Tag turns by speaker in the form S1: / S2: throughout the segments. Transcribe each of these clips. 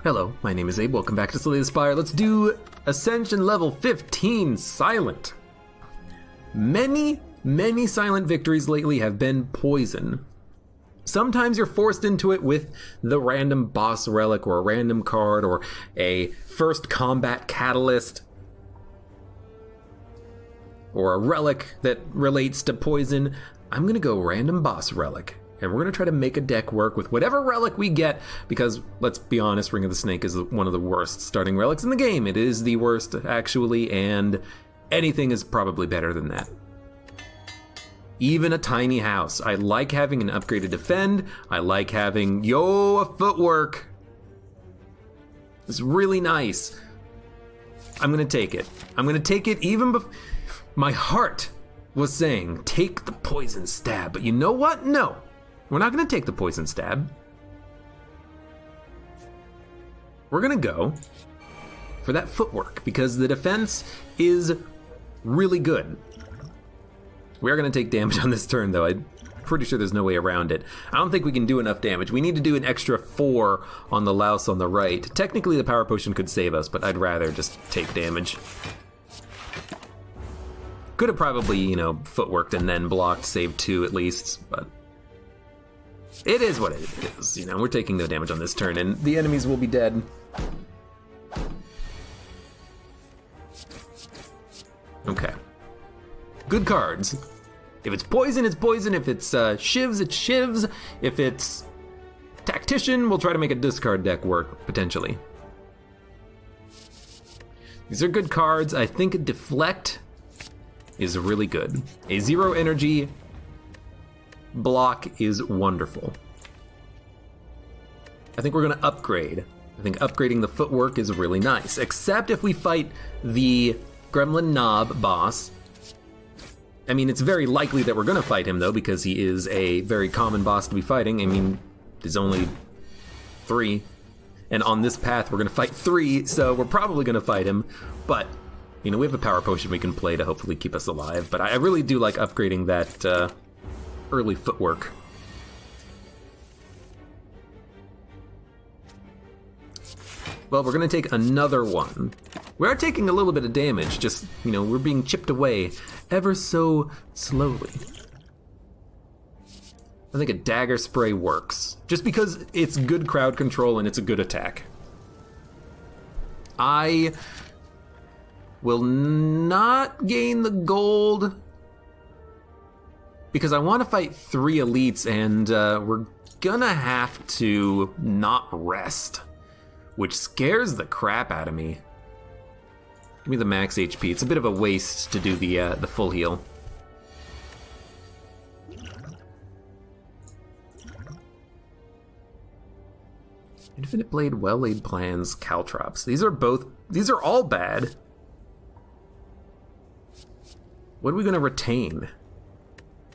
S1: Hello, my name is Abe. Welcome back to Spire. Let's do Ascension level 15, Silent. Many silent victories lately have been poison. Sometimes you're forced into it with the random boss relic or a random card or a first combat catalyst or a relic that relates to poison. I'm gonna go random boss relic. And we're going to try to make a deck work with whatever relic we get, because, let's be honest, Ring of the Snake is one of the worst starting relics in the game. It is the worst, actually, and anything is probably better than that. Even a tiny house. I like having an upgraded defend. I like having, a footwork. It's really nice. I'm going to take it. I'm going to take it even before... My heart was saying, take the poison stab. But you know what? No. We're not going to take the poison stab. We're going to go for that footwork because the defense is really good. We are going to take damage on this turn, though. I'm pretty sure there's no way around it. I don't think we can do enough damage. We need to do an extra 4 on the louse on the right. Technically, the power potion could save us, but I'd rather just take damage. Could have probably, footworked and then blocked, saved 2 at least, but... It is what it is, we're taking no damage on this turn, and the enemies will be dead. Okay. Good cards. If it's poison, it's poison. If it's shivs, it's shivs. If it's tactician, we'll try to make a discard deck work, potentially. These are good cards. I think a deflect is really good. A 0 energy block is wonderful. I think we're going to upgrade. I think upgrading the footwork is really nice, except if we fight the Gremlin Knob boss. I mean, it's very likely that we're going to fight him, though, because he is a very common boss to be fighting. I mean, there's only 3, and on this path we're going to fight 3, so we're probably going to fight him, but, we have a power potion we can play to hopefully keep us alive, but I really do like upgrading that, early footwork. Well, we're gonna take another one. We are taking a little bit of damage, just, we're being chipped away ever so slowly. I think a dagger spray works, just because it's good crowd control and it's a good attack. I will not gain the gold because I want to fight 3 elites, and we're gonna have to not rest, which scares the crap out of me. Give me the max HP. It's a bit of a waste to do the full heal. Infinite Blade, Well-Laid Plans, Caltrops. These are all bad. What are we gonna retain?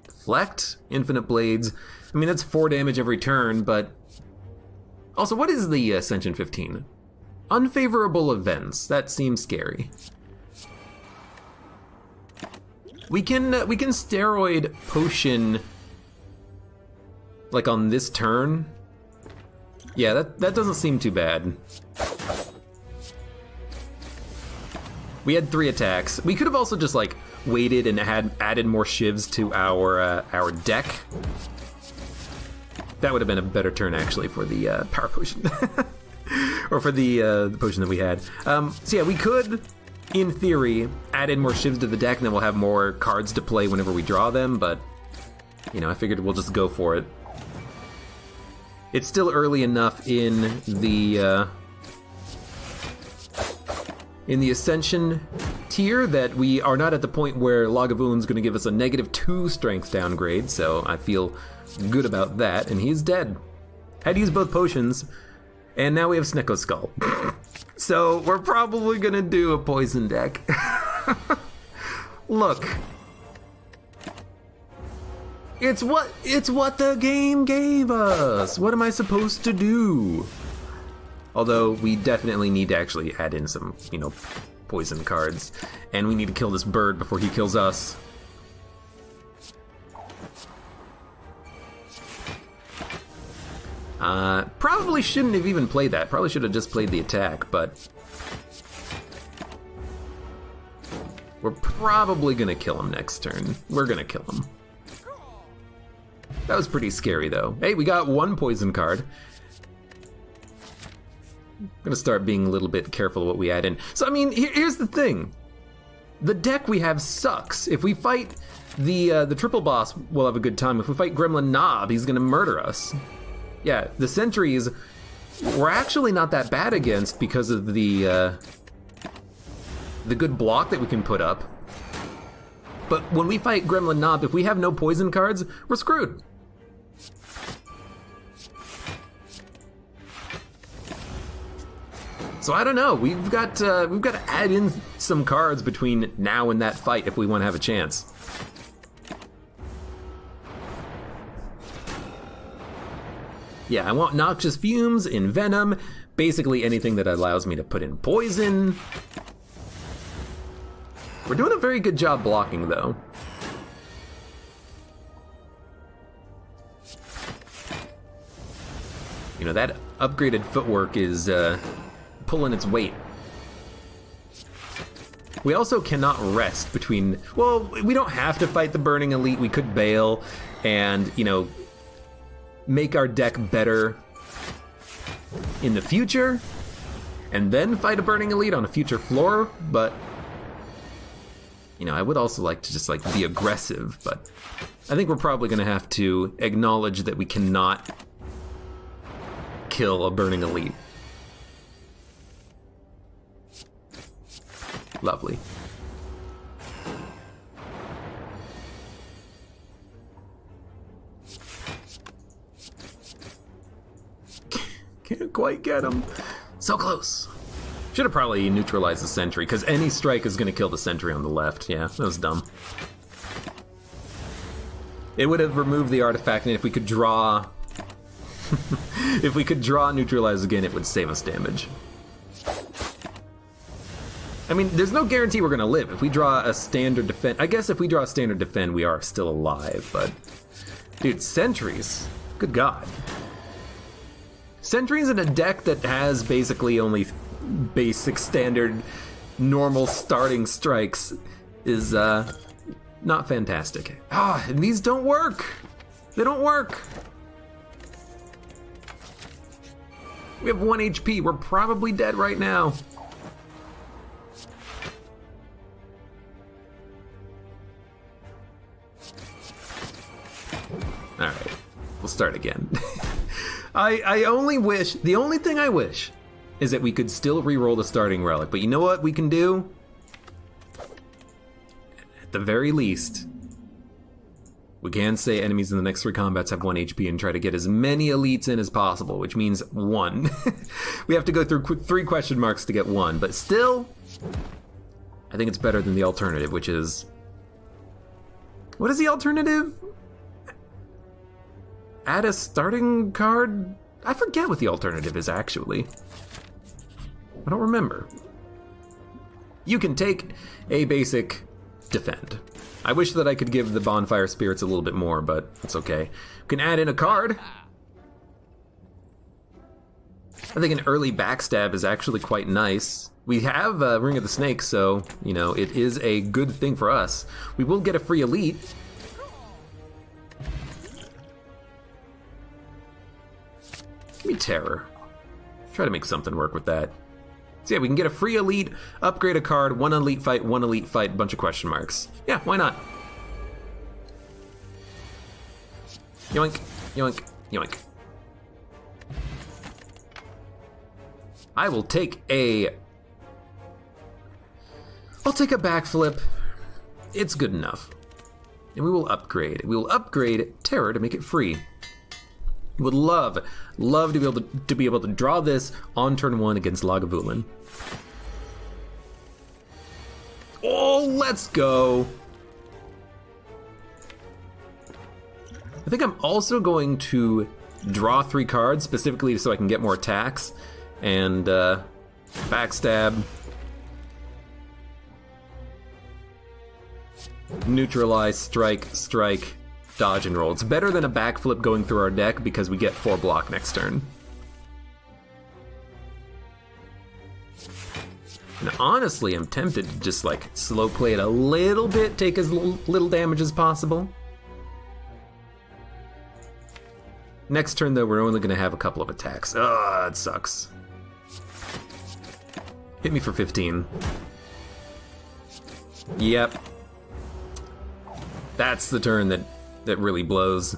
S1: Deflect, Infinite Blades. I mean, that's 4 damage every turn, but... Also, what is the Ascension 15? Unfavorable events. That seems scary. We can steroid potion, like, on this turn. Yeah, that doesn't seem too bad. We had 3 attacks. We could have also just, like, waited and added more shivs to our deck. That would have been a better turn, actually, for the power potion. Or for the potion that we had. So yeah, we could, in theory, add in more shivs to the deck, and then we'll have more cards to play whenever we draw them, but, I figured we'll just go for it. It's still early enough in the Ascension tier that we are not at the point where Lagavuln's going to give us a -2 strength downgrade, so I feel good about that, and he's dead. Had to use both potions, and now we have Snecko Skull. So we're probably going to do a poison deck. Look. It's what the game gave us. What am I supposed to do? Although we definitely need to actually add in some, poison cards. And we need to kill this bird before he kills us. Probably shouldn't have even played that. Probably should have just played the attack, but we're probably gonna kill him next turn. We're gonna kill him. That was pretty scary, though. Hey, we got one poison card. I'm gonna start being a little bit careful what we add in. So, I mean, here's the thing. The deck we have sucks. If we fight the triple boss, we'll have a good time. If we fight Gremlin Knob, he's gonna murder us. Yeah, the sentries, we're actually not that bad against because of the good block that we can put up. But when we fight Gremlin Knob, if we have no poison cards, we're screwed. So I don't know. We've got to add in some cards between now and that fight if we want to have a chance. Yeah, I want Noxious Fumes, Envenom, basically anything that allows me to put in poison. We're doing a very good job blocking, though. You know, that upgraded footwork is pulling its weight. We also cannot rest between... Well, we don't have to fight the Burning Elite. We could bail and, you know, make our deck better in the future and then fight a Burning Elite on a future floor, but... You know, I would also like to just, like, be aggressive, but I think we're probably going to have to acknowledge that we cannot kill a Burning Elite. Lovely. Can't quite get him. So close. Should have probably neutralized the sentry, because any strike is going to kill the sentry on the left. Yeah, that was dumb. It would have removed the artifact, and if we could draw... if we could draw neutralize again, it would save us damage. I mean, there's no guarantee we're going to live. If we draw a standard defend... I guess if we draw a standard defend, we are still alive, but... Dude, sentries. Good God. Sentries in a deck that has basically only basic, standard, normal starting strikes is not fantastic. Ah, and these don't work. They don't work. We have 1 HP. We're probably dead right now. All right, we'll start again. I only wish, the only thing I wish is that we could still re-roll the starting relic, but you know what we can do? At the very least, we can say enemies in the next 3 combats have 1 HP and try to get as many elites in as possible, which means 1. We have to go through 3 question marks to get 1, but still, I think it's better than the alternative, which is... What is the alternative? Add a starting card? I forget what the alternative is, actually. I don't remember. You can take a basic defend. I wish that I could give the Bonfire Spirits a little bit more, but it's okay. You can add in a card. I think an early backstab is actually quite nice. We have Ring of the Snake, so, you know, it is a good thing for us. We will get a free elite. Give me terror. Try to make something work with that. So yeah, we can get a free elite, upgrade a card, 1 elite fight, bunch of question marks. Yeah, why not? Yoink, yoink, yoink. I will take a... I'll take a backflip. It's good enough. And we will upgrade. We will upgrade terror to make it free. Would love to be able to draw this on turn 1 against Lagavulin. Oh, let's go! I think I'm also going to draw 3 cards, specifically so I can get more attacks, and backstab, neutralize, strike, strike, dodge and roll. It's better than a backflip going through our deck because we get 4 block next turn. And honestly, I'm tempted to just like slow play it a little bit, take as little damage as possible. Next turn though, we're only gonna have a couple of attacks. Ugh, it sucks. Hit me for 15. Yep. That's the turn that really blows.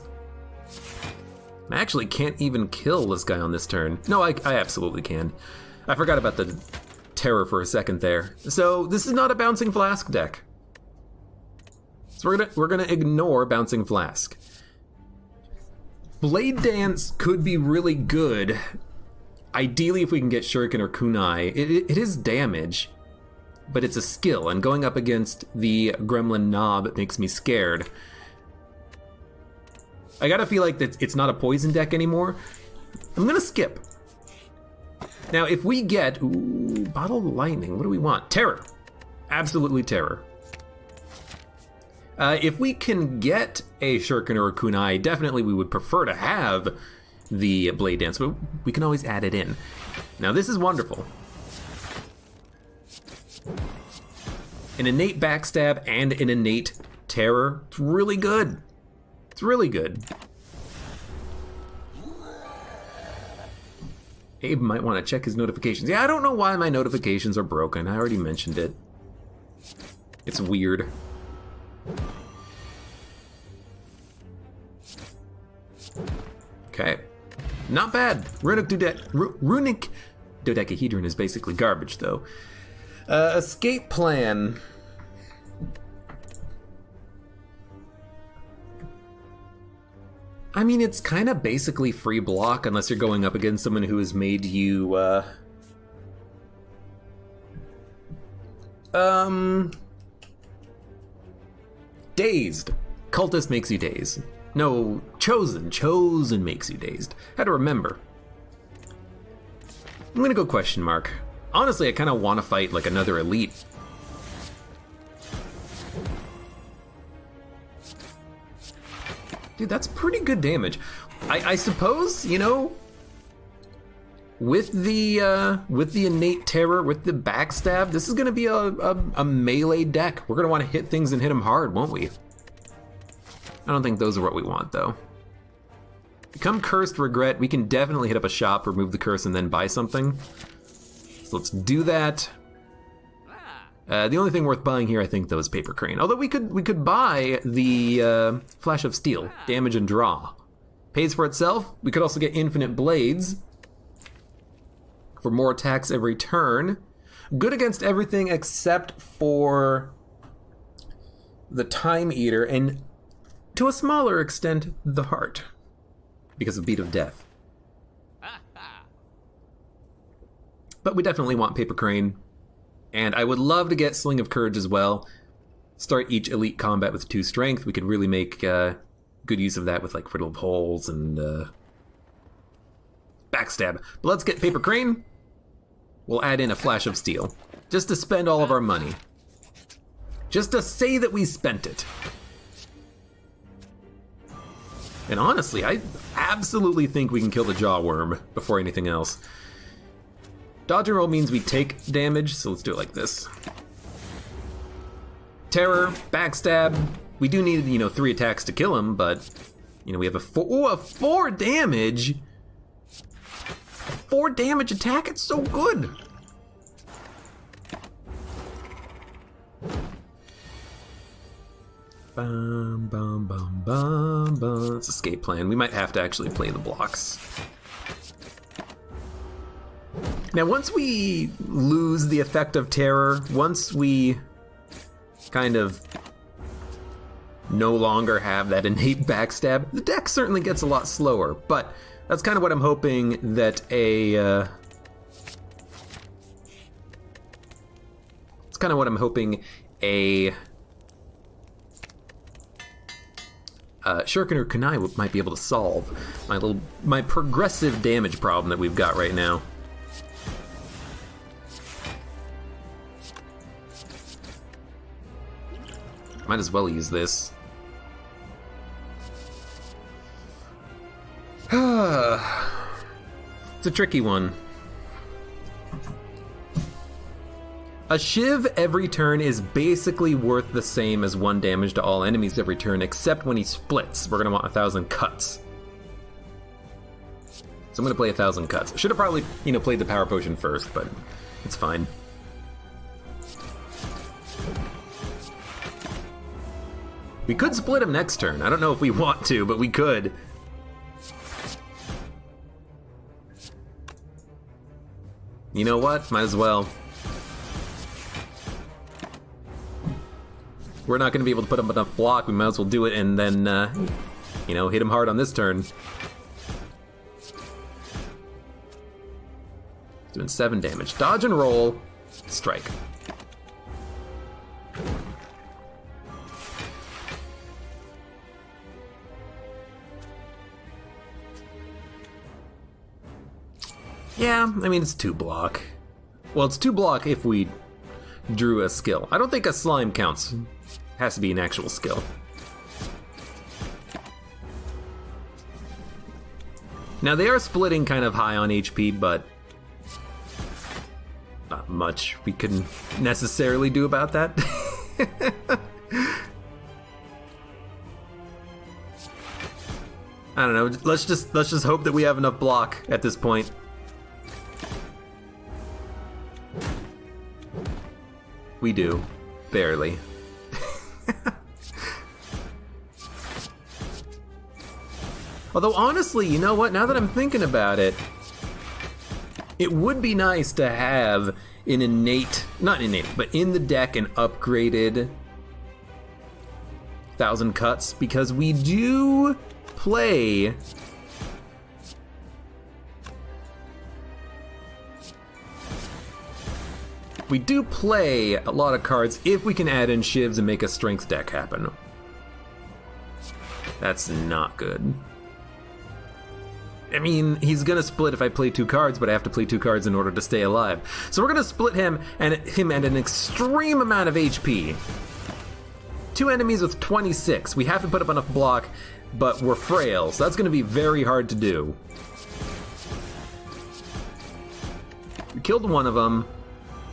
S1: I actually can't even kill this guy on this turn. No, I absolutely can. I forgot about the terror for a second there. So this is not a Bouncing Flask deck. So we're gonna ignore Bouncing Flask. Blade Dance could be really good. Ideally, if we can get Shuriken or Kunai. It is damage, but it's a skill, and going up against the Gremlin Knob makes me scared. I gotta feel like that it's not a poison deck anymore. I'm gonna skip. Now, if we get Bottle Lightning, what do we want? Terror. Absolutely terror. If we can get a Shuriken or a Kunai, definitely we would prefer to have the Blade Dance, but we can always add it in. Now this is wonderful. An innate backstab and an innate terror. It's really good. It's really good. Abe might want to check his notifications. Yeah, I don't know why my notifications are broken. I already mentioned it. It's weird. Okay. Not bad. Runic Dodecahedron is basically garbage, though. Escape plan. I mean, it's kind of basically free block unless you're going up against someone who has made you, dazed. Cultist makes you dazed. No, Chosen. Chosen makes you dazed. How to remember. I'm gonna go question mark. Honestly, I kind of want to fight like another elite. Dude, that's pretty good damage. I suppose, you know, with the innate terror, with the backstab, this is gonna be a melee deck. We're gonna want to hit things and hit them hard, won't we? I don't think those are what we want, though. Become Cursed Regret. We can definitely hit up a shop, remove the curse, and then buy something. So let's do that. The only thing worth buying here, I think, though, is Paper Crane. Although we could buy the Flash of Steel, damage and draw. Pays for itself. We could also get Infinite Blades for more attacks every turn. Good against everything except for the Time Eater, and to a smaller extent, the Heart, because of Beat of Death. But we definitely want Paper Crane. And I would love to get Sling of Courage as well. Start each elite combat with 2 strength. We could really make good use of that with like Riddle of Holes and Backstab. But let's get Paper Crane. We'll add in a Flash of Steel. Just to spend all of our money. Just to say that we spent it. And honestly, I absolutely think we can kill the Jawworm before anything else. Dodge and roll means we take damage, so let's do it like this. Terror, backstab. We do need, 3 attacks to kill him, but, we have a 4 damage. A 4 damage attack, it's so good. Bum, bum, bum, bum, bum. It's escape plan. We might have to actually play the blocks. Now, once we lose the effect of terror, once we kind of no longer have that innate backstab, the deck certainly gets a lot slower, but that's kind of what I'm hoping that Shuriken or Kunai might be able to solve my progressive damage problem that we've got right now. Might as well use this. It's a tricky one. A Shiv every turn is basically worth the same as 1 damage to all enemies every turn, except when he splits. We're gonna want 1,000 cuts. So I'm gonna play 1,000 cuts. I should have probably, played the power potion first, but it's fine. We could split him next turn. I don't know if we want to, but we could. You know what? Might as well. We're not going to be able to put up enough block. We might as well do it and then, hit him hard on this turn. Doing 7 damage. Dodge and roll. Strike. Yeah, I mean, it's 2 block. Well, it's 2 block if we drew a skill. I don't think a slime counts. It has to be an actual skill. Now, they are splitting kind of high on HP, but not much we can necessarily do about that. I don't know. Let's just hope that we have enough block at this point. We do. Barely. Although honestly, you know what? Now that I'm thinking about it, it would be nice to have an not innate, but in the deck an upgraded 1,000 cuts, because we do play a lot of cards if we can add in shivs and make a strength deck happen. That's not good. I mean, he's gonna split if I play 2 cards, but I have to play 2 cards in order to stay alive. So we're gonna split him at an extreme amount of HP. 2 enemies with 26. We have to put up enough block, but we're frail, so that's gonna be very hard to do. We killed one of them.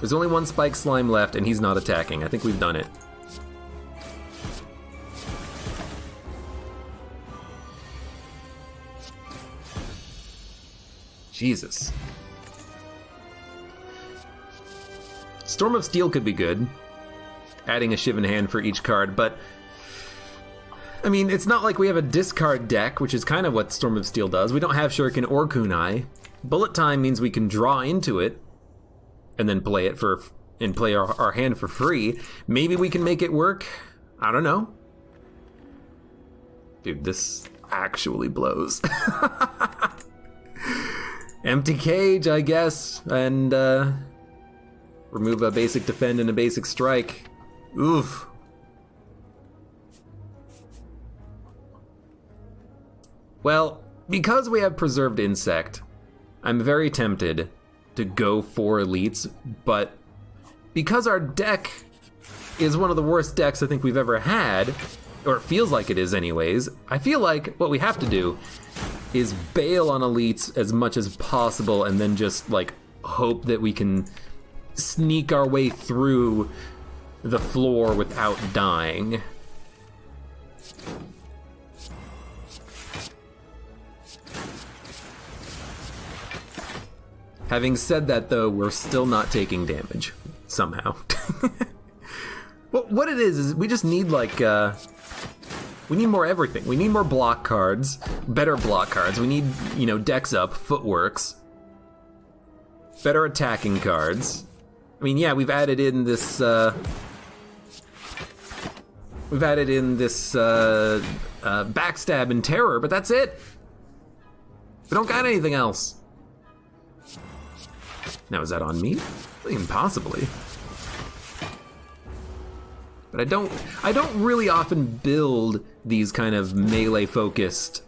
S1: There's only 1 spike slime left, and he's not attacking. I think we've done it. Jesus. Storm of Steel could be good. Adding a Shiv in hand for each card, but I mean, it's not like we have a discard deck, which is kind of what Storm of Steel does. We don't have Shuriken or Kunai. Bullet Time means we can draw into it and then play it play our hand for free. Maybe we can make it work. I don't know. Dude, this actually blows. Empty Cage, I guess, and remove a basic defend and a basic strike. Oof. Well, because we have Preserved Insect, I'm very tempted to go for elites, but because our deck is one of the worst decks I think we've ever had, or it feels like it is anyways, I feel like what we have to do is bail on elites as much as possible and then just like hope that we can sneak our way through the floor without dying. Having said that though, we're still not taking damage, somehow. Well, what it is we just need like, we need more everything. We need more block cards, better block cards. We need, decks up, footworks, better attacking cards. I mean, yeah, we've added in this, backstab and terror, but that's it. We don't got anything else. Now, is that on me? Impossibly. But I don't really often build these kind of melee-focused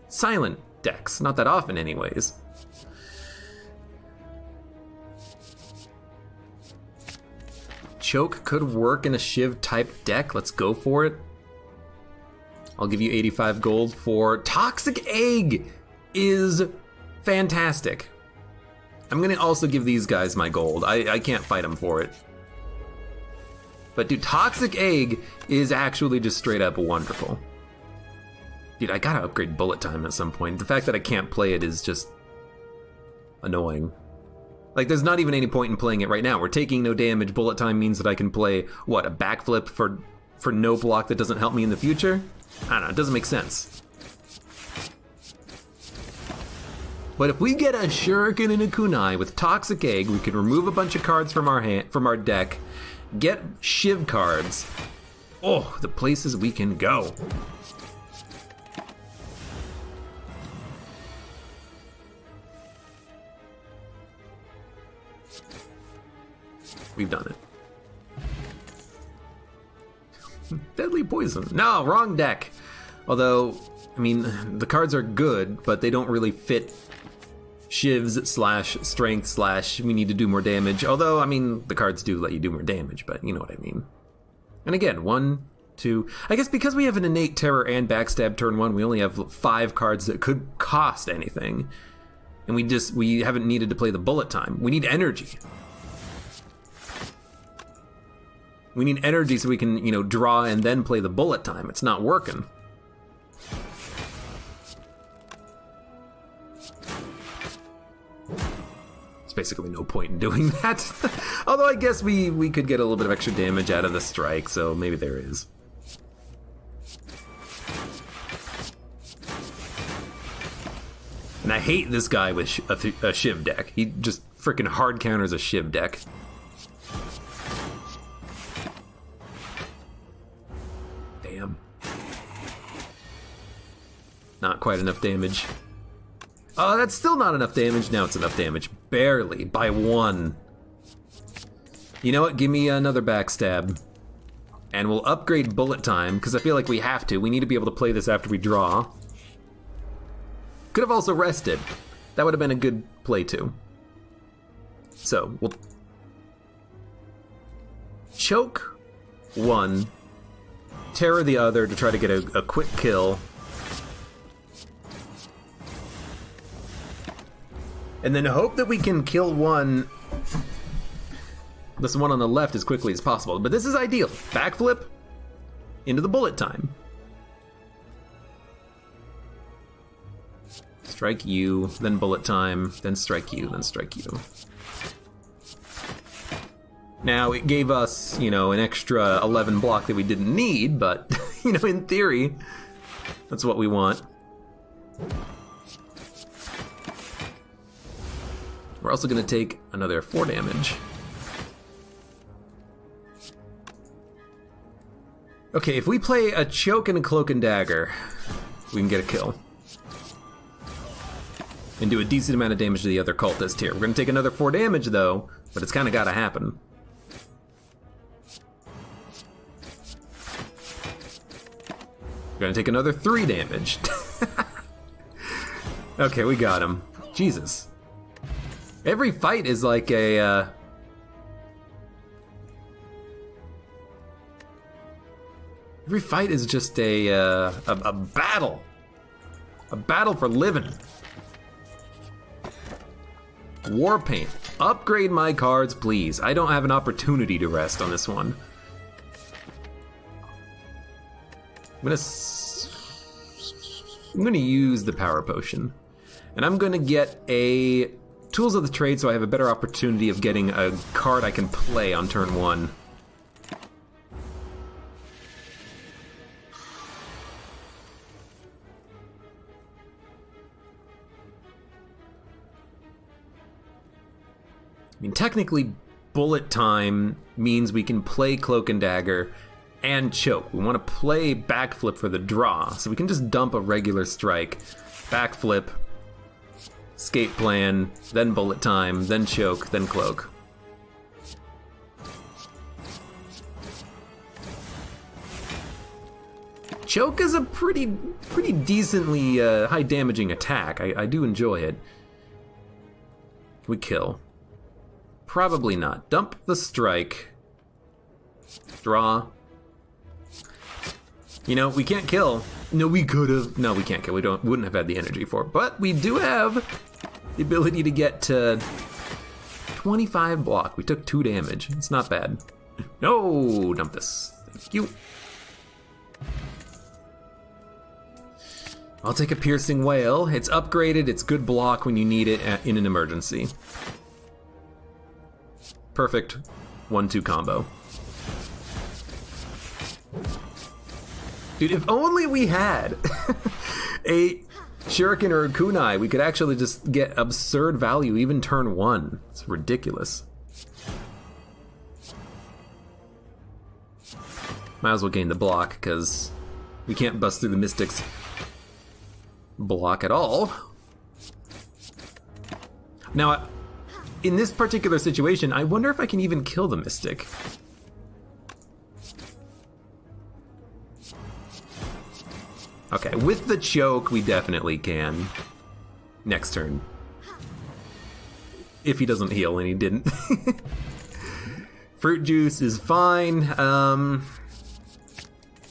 S1: silent decks. Not that often, anyways. Choke could work in a Shiv-type deck. Let's go for it. I'll give you 85 gold for... Toxic Egg is fantastic. I'm gonna also give these guys my gold. I can't fight them for it. But dude, Toxic Egg is actually just straight up wonderful. Dude, I gotta upgrade bullet time at some point. The fact that I can't play it is just annoying. Like, there's not even any point in playing it right now. We're taking no damage. Bullet time means that I can play, what, a backflip for no block that doesn't help me in the future? I don't know, it doesn't make sense. But if we get a Shuriken and a Kunai with Toxic Egg, we can remove a bunch of cards from our deck, get Shiv cards. Oh, the places we can go. We've done it. Deadly Poison. No, wrong deck. Although, I mean, the cards are good, but they don't really fit Shivs / strength / we need to do more damage. Although, I mean, the cards do let you do more damage, but you know what I mean. And again, 1, 2... I guess because we have an innate terror and backstab turn 1, we only have 5 cards that could cost anything. And we haven't needed to play the bullet time. We need energy. We need energy so we can, you know, draw and then play the bullet time. It's not working. There's basically no point in doing that. Although I guess we could get a little bit of extra damage out of the strike, so maybe there is. And I hate this guy with a Shiv deck. He just freaking hard counters a Shiv deck. Damn. Not quite enough damage. Oh, that's still not enough damage. Now it's enough damage. Barely. By 1. You know what? Give me another backstab. And we'll upgrade bullet time, because I feel like we have to. We need to be able to play this after we draw. Could have also rested. That would have been a good play too. So, we'll choke 1, terror the other to try to get a quick kill. And then hope that we can kill this one on the left as quickly as possible. But this is ideal. Backflip into the bullet time. Strike you, then bullet time, then strike you, then strike you. Now, it gave us, you know, an extra 11 block that we didn't need, but, you know, in theory, that's what we want. We're also going to take another 4 damage. Okay, if we play a choke and a cloak and dagger, we can get a kill. And do a decent amount of damage to the other cultist here. We're going to take another 4 damage, though, but it's kind of got to happen. We're going to take another 3 damage. Okay, we got him. Jesus. Every fight is like a, every fight is just a battle. A battle for living. War Paint. Upgrade my cards, please. I don't have an opportunity to rest on this one. I'm gonna use the Power Potion. And I'm gonna get a Tools of the Trade so I have a better opportunity of getting a card I can play on turn 1. I mean, technically, bullet time means we can play Cloak and Dagger and choke. We want to play backflip for the draw, so we can just dump a regular strike, backflip, escape plan, then bullet time, then choke, then cloak. Choke is a pretty decently high damaging attack. I do enjoy it. Can we kill? Probably not. Dump the strike. Draw. You know, we can't kill. No, we could have. No, we can't kill. We wouldn't have had the energy for it. But we do have the ability to get to 25 block. We took 2 damage. It's not bad. No, dump this. Thank you. I'll take a piercing whale. It's upgraded. It's good block when you need it in an emergency. Perfect 1-2 combo. Dude, if only we had a Shuriken or a Kunai, we could actually just get absurd value even turn 1. It's ridiculous. Might as well gain the block, because we can't bust through the Mystic's block at all. Now, in this particular situation, I wonder if I can even kill the Mystic. Okay, with the choke, we definitely can. Next turn. If he doesn't heal, and he didn't. Fruit juice is fine. I'm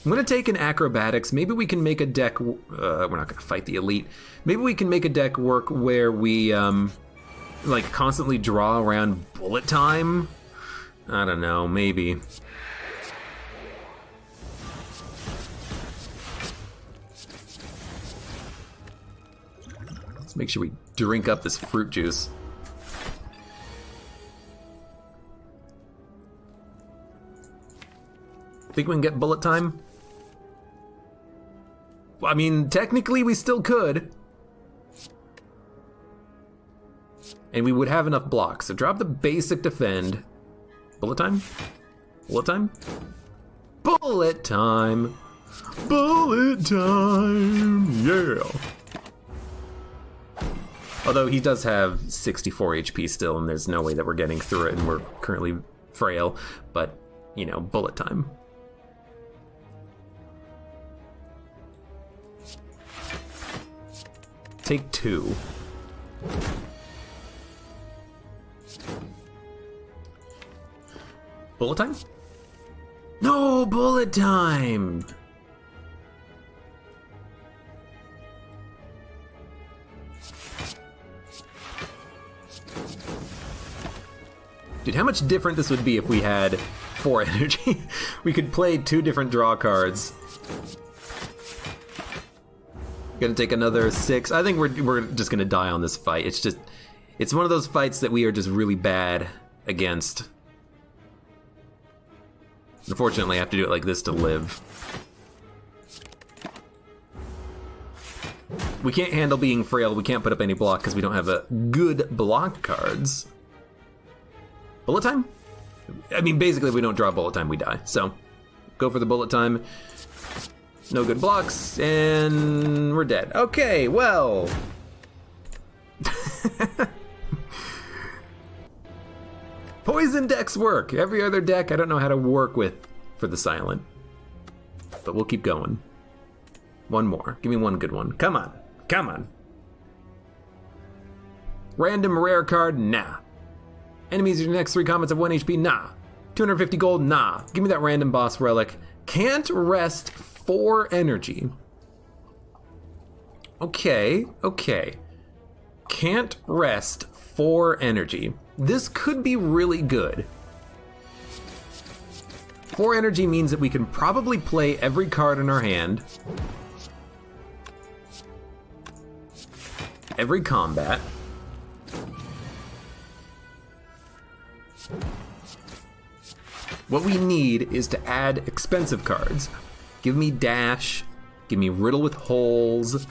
S1: gonna take an acrobatics. Maybe we can make a deck, we're not gonna fight the elite. Maybe we can make a deck work where we, like, constantly draw around bullet time? I don't know, maybe. Let's make sure we drink up this fruit juice. Think we can get bullet time? I mean, technically we still could. And we would have enough blocks. So drop the basic defend. Bullet time? Bullet time? Bullet time! Bullet time! Yeah! Although he does have 64 HP still, and there's no way that we're getting through it, and we're currently frail. But, you know, bullet time. Take 2. Bullet time? No, bullet time! Dude, how much different this would be if we had 4 energy. We could play 2 different draw cards. Gonna take another 6. I think we're just gonna die on this fight. It's one of those fights that we are just really bad against. Unfortunately, I have to do it like this to live. We can't handle being frail. We can't put up any block because we don't have a good block cards. Bullet time? I mean, basically, if we don't draw bullet time, we die. So, go for the bullet time. No good blocks, and we're dead. Okay, well. Poison decks work. Every other deck I don't know how to work with for the silent. But we'll keep going. One more. Give me one good one. Come on. Come on. Random rare card? Nah. Enemies in your next 3 combats have 1 HP? Nah. 250 gold? Nah. Give me that random boss relic. Can't rest 4 energy. Okay, okay. Can't rest 4 energy. This could be really good. 4 energy means that we can probably play every card in our hand. Every combat. What we need is to add expensive cards. Give me dash. Give me riddle with holes.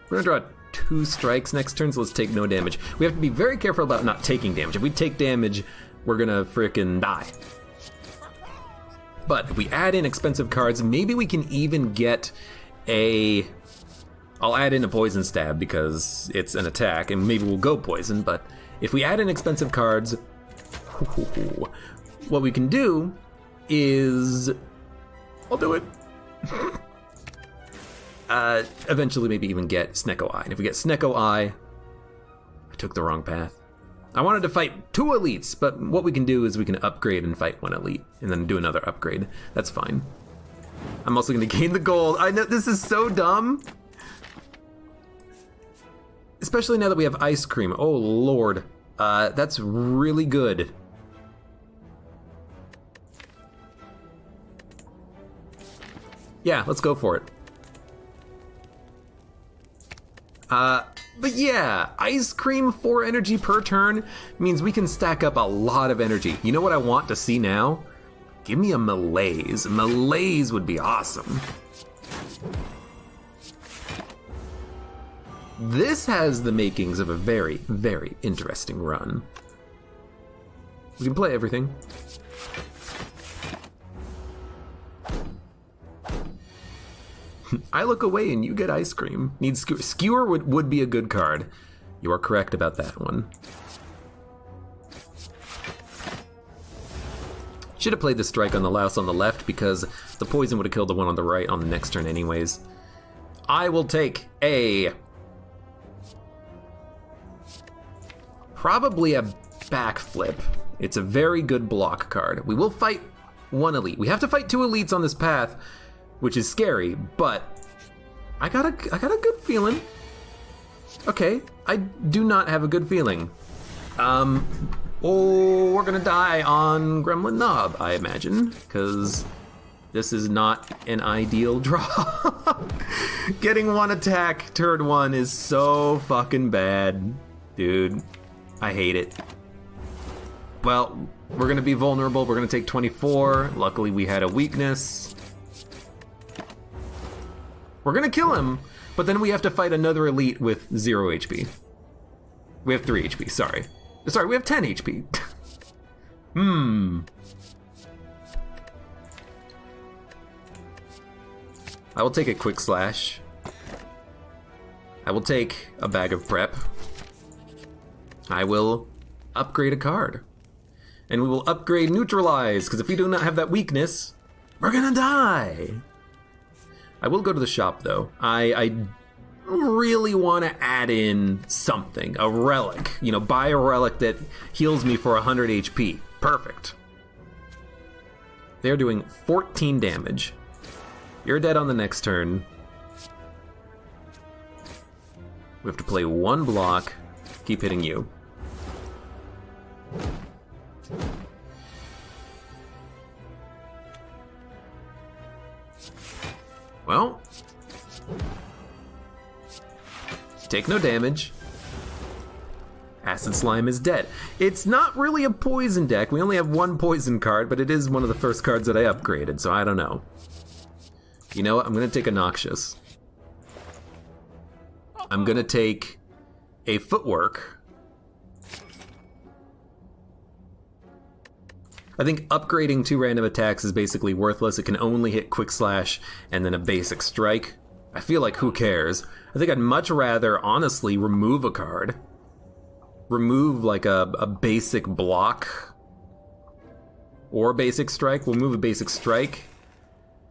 S1: We're gonna draw 2 strikes next turn, so let's take no damage. We have to be very careful about not taking damage. If we take damage, we're gonna frickin' die. But if we add in expensive cards, maybe we can even get a... I'll add in a poison stab because it's an attack, and maybe we'll go poison, but if we add in expensive cards, what we can do is... I'll do it. Eventually maybe even get Snecko Eye. And if we get Snecko Eye, I took the wrong path. I wanted to fight 2 elites, but what we can do is we can upgrade and fight 1 elite, and then do another upgrade. That's fine. I'm also gonna gain the gold. I know, this is so dumb. Especially now that we have ice cream. Oh, Lord. That's really good. Yeah, let's go for it. But yeah, ice cream 4 energy per turn means we can stack up a lot of energy. You know what I want to see now? Give me a malaise. Malaise would be awesome. This has the makings of a very, very interesting run. We can play everything. I look away and you get ice cream. Need skewer. Skewer would be a good card. You are correct about that one. Should have played the strike on the louse on the left because the poison would have killed the one on the right on the next turn anyways. I will take a... probably a backflip. It's a very good block card. We will fight one elite. We have to fight 2 elites on this path, which is scary, but I got a good feeling. Okay, I do not have a good feeling. Oh, we're gonna die on Gremlin Knob, I imagine, because this is not an ideal draw. Getting 1 attack turn 1 is so fucking bad, dude. I hate it. Well, we're gonna be vulnerable. We're gonna take 24. Luckily, we had a weakness. We're gonna kill him, but then we have to fight another elite with 0 HP. We have 3 HP, sorry. Sorry, we have 10 HP. I will take a quick slash. I will take a bag of prep. I will upgrade a card. And we will upgrade neutralize, because if we do not have that weakness, we're gonna die. I will go to the shop though. I really want to add in something, a relic. You know, buy a relic that heals me for 100 HP. Perfect. They're doing 14 damage. You're dead on the next turn. We have to play 1 block. Keep hitting you. Well, take no damage. Acid Slime is dead. It's not really a poison deck. We only have 1 poison card, but it is one of the first cards that I upgraded, so I don't know. You know what? I'm gonna take a Noxious. I'm gonna take a Footwork. I think upgrading 2 random attacks is basically worthless. It can only hit Quick Slash and then a basic strike. I feel like who cares? I think I'd much rather, honestly, remove a card. Remove like a basic block or basic strike. We'll move a basic strike.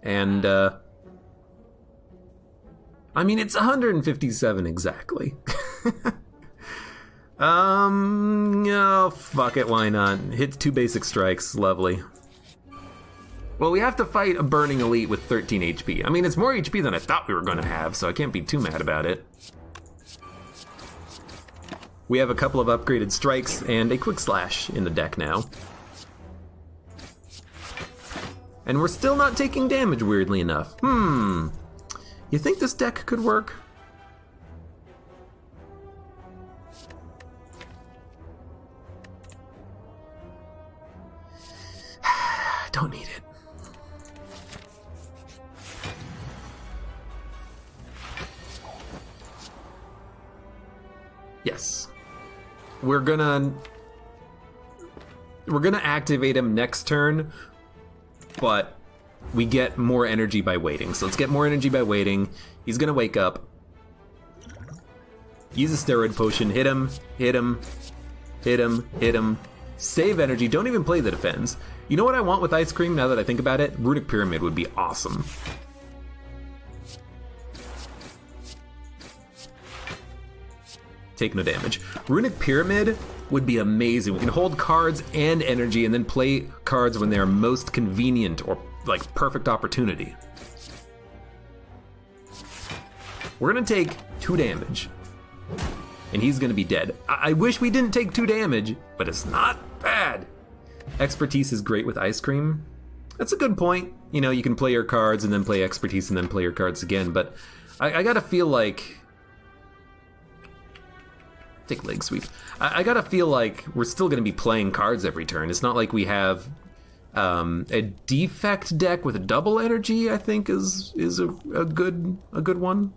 S1: And, I mean, it's 157 exactly. Oh, fuck it, why not? Hit 2 basic strikes, lovely. Well, we have to fight a Burning Elite with 13 HP. I mean, it's more HP than I thought we were gonna have, so I can't be too mad about it. We have a couple of upgraded strikes and a Quick Slash in the deck now. And we're still not taking damage, weirdly enough. You think this deck could work? Don't need it. Yes. We're gonna activate him next turn, but we get more energy by waiting. So let's get more energy by waiting. He's gonna wake up. Use a steroid potion, hit him, hit him, hit him, hit him. Save energy, don't even play the defense. You know what I want with Ice Cream now that I think about it? Runic Pyramid would be awesome. Take no damage. Runic Pyramid would be amazing. We can hold cards and energy and then play cards when they're most convenient or like perfect opportunity. We're gonna take 2 damage. and he's gonna be dead. I wish we didn't take 2 damage, but it's not bad. Expertise is great with ice cream. That's a good point. You know, you can play your cards and then play expertise and then play your cards again, but I gotta feel like... Take leg sweep. I gotta feel like we're still gonna be playing cards every turn. It's not like we have a defect deck with a double energy, I think is a good one.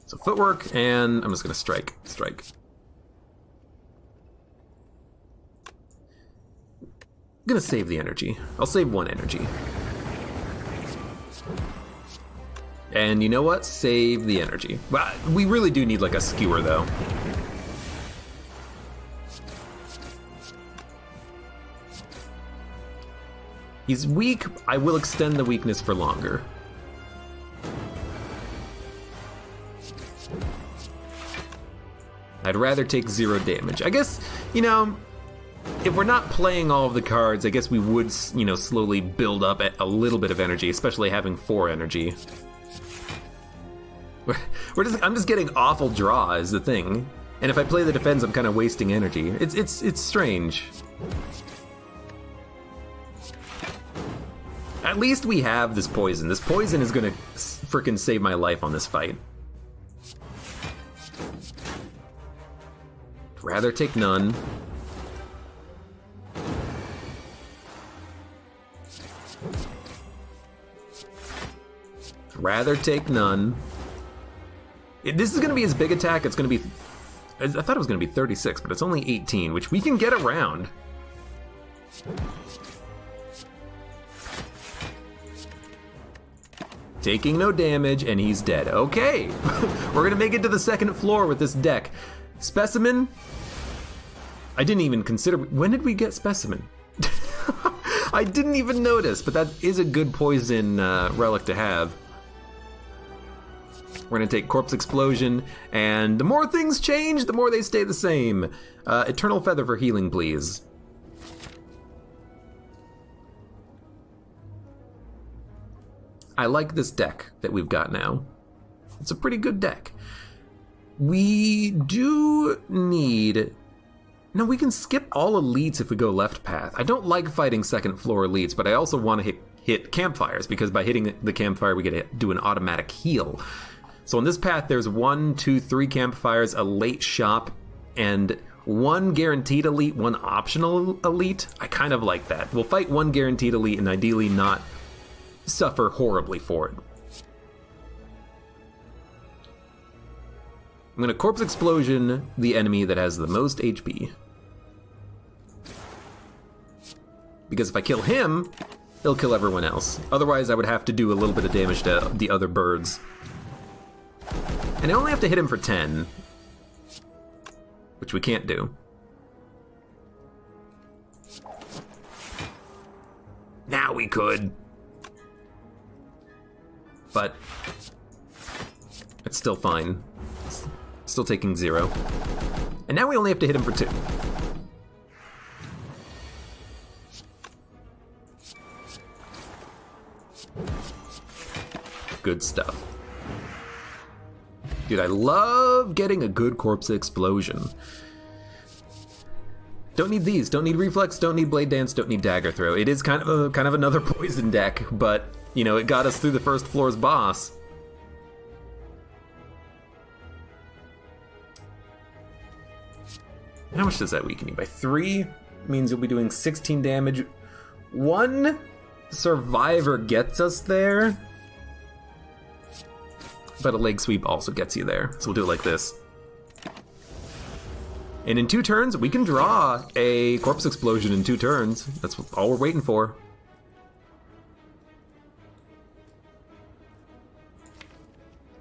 S1: So footwork, and I'm just gonna strike. I'm gonna save the energy. I'll save 1 energy. And you know what? Save the energy. Well, we really do need like a skewer though. He's weak. I will extend the weakness for longer. I'd rather take 0 damage. I guess, you know, if we're not playing all of the cards, I guess we would, you know, slowly build up a little bit of energy, especially having 4 energy. I'm just getting awful draw is the thing. And if I play the defense, I'm kind of wasting energy. It's strange. At least we have this poison. This poison is gonna frickin' save my life on this fight. Rather take none. Rather take none. This is going to be his big attack. It's going to be... I thought it was going to be 36, but it's only 18, which we can get around. Taking no damage, and he's dead. Okay, we're going to make it to the 2nd floor with this deck. Specimen? I didn't even consider... When did we get Specimen? I didn't even notice, but that is a good poison relic to have. We're gonna take Corpse Explosion, and the more things change, the more they stay the same. Eternal Feather for healing, please. I like this deck that we've got now. It's a pretty good deck. We do need... No, we can skip all elites if we go left path. I don't like fighting 2nd floor elites, but I also want to hit campfires, because by hitting the campfire, we get to do an automatic heal. So on this path, there's 1, 2, 3 campfires, a late shop, and 1 guaranteed elite, 1 optional elite. I kind of like that. We'll fight 1 guaranteed elite and ideally not suffer horribly for it. I'm going to Corpse Explosion the enemy that has the most HP. Because if I kill him, he'll kill everyone else. Otherwise, I would have to do a little bit of damage to the other birds. And I only have to hit him for 10, which we can't do. Now we could. But it's still fine. It's still taking 0. And now we only have to hit him for 2. Good stuff. Dude, I love getting a good Corpse Explosion. Don't need these, don't need Reflex, don't need Blade Dance, don't need Dagger Throw. It is kind of another poison deck, but, you know, it got us through the 1st floor's boss. How much does that weaken you? By 3 means you'll be doing 16 damage. 1 survivor gets us there. But a leg sweep also gets you there. So we'll do it like this. And in 2 turns, we can draw a Corpse Explosion in 2 turns. That's all we're waiting for.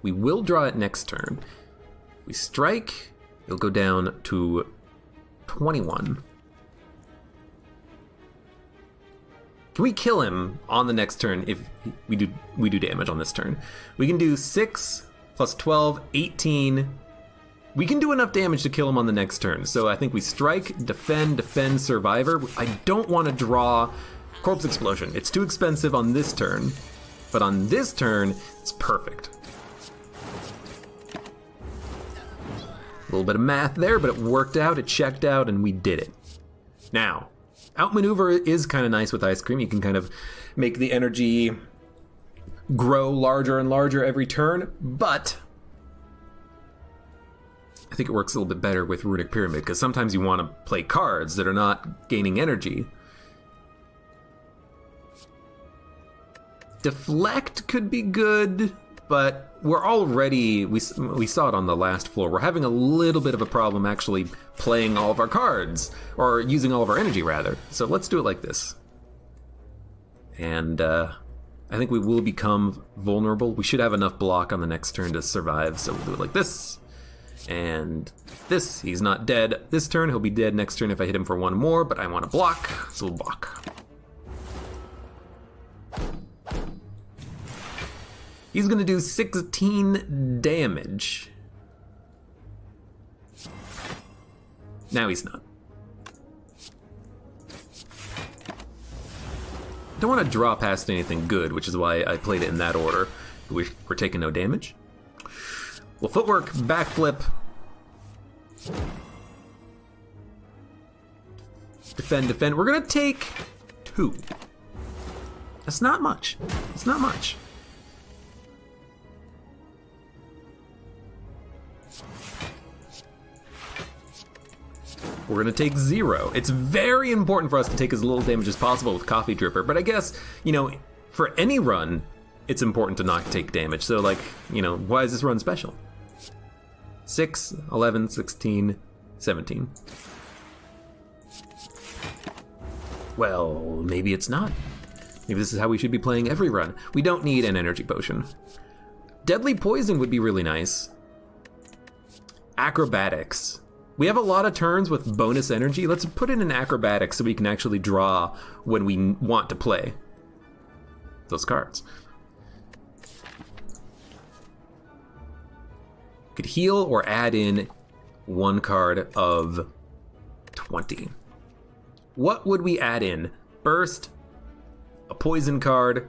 S1: We will draw it next turn. If we strike, it'll go down to 21. Can we kill him on the next turn if we do damage on this turn? We can do 6 plus 12, 18. We can do enough damage to kill him on the next turn. So I think we strike, defend, survivor. I don't want to draw Corpse Explosion. It's too expensive on this turn, but on this turn, it's perfect. A little bit of math there, but it worked out, it checked out, and we did it. Now, outmaneuver is kind of nice with Ice Cream. You can kind of make the energy grow larger and larger every turn, but I think it works a little bit better with Runic Pyramid, because sometimes you want to play cards that are not gaining energy. Deflect could be good, but we're already, we saw it on the last floor, we're having a little bit of a problem actually playing all of our cards, or using all of our energy rather. So let's do it like this. And I think we will become vulnerable. We should have enough block on the next turn to survive, so we'll do it like this. And this, he's not dead this turn, he'll be dead next turn if I hit him for one more, but I want to block, so we'll block. He's gonna do 16 damage. Now he's not. I don't want to draw past anything good, which is why I played it in that order. We're taking no damage. Well, footwork, backflip. Defend, defend. We're gonna take 2. That's not much. It's not much. We're gonna take 0. It's very important for us to take as little damage as possible with Coffee Dripper, but I guess, you know, for any run, it's important to not take damage. So, like, you know, why is this run special? 6, 11, 16, 17. Well, maybe it's not. Maybe this is how we should be playing every run. We don't need an energy potion. Deadly Poison would be really nice. Acrobatics. We have a lot of turns with bonus energy. Let's put it in acrobatics so we can actually draw when we want to play those cards. Could heal or add in 1 card of 20. What would we add in? Burst, a poison card.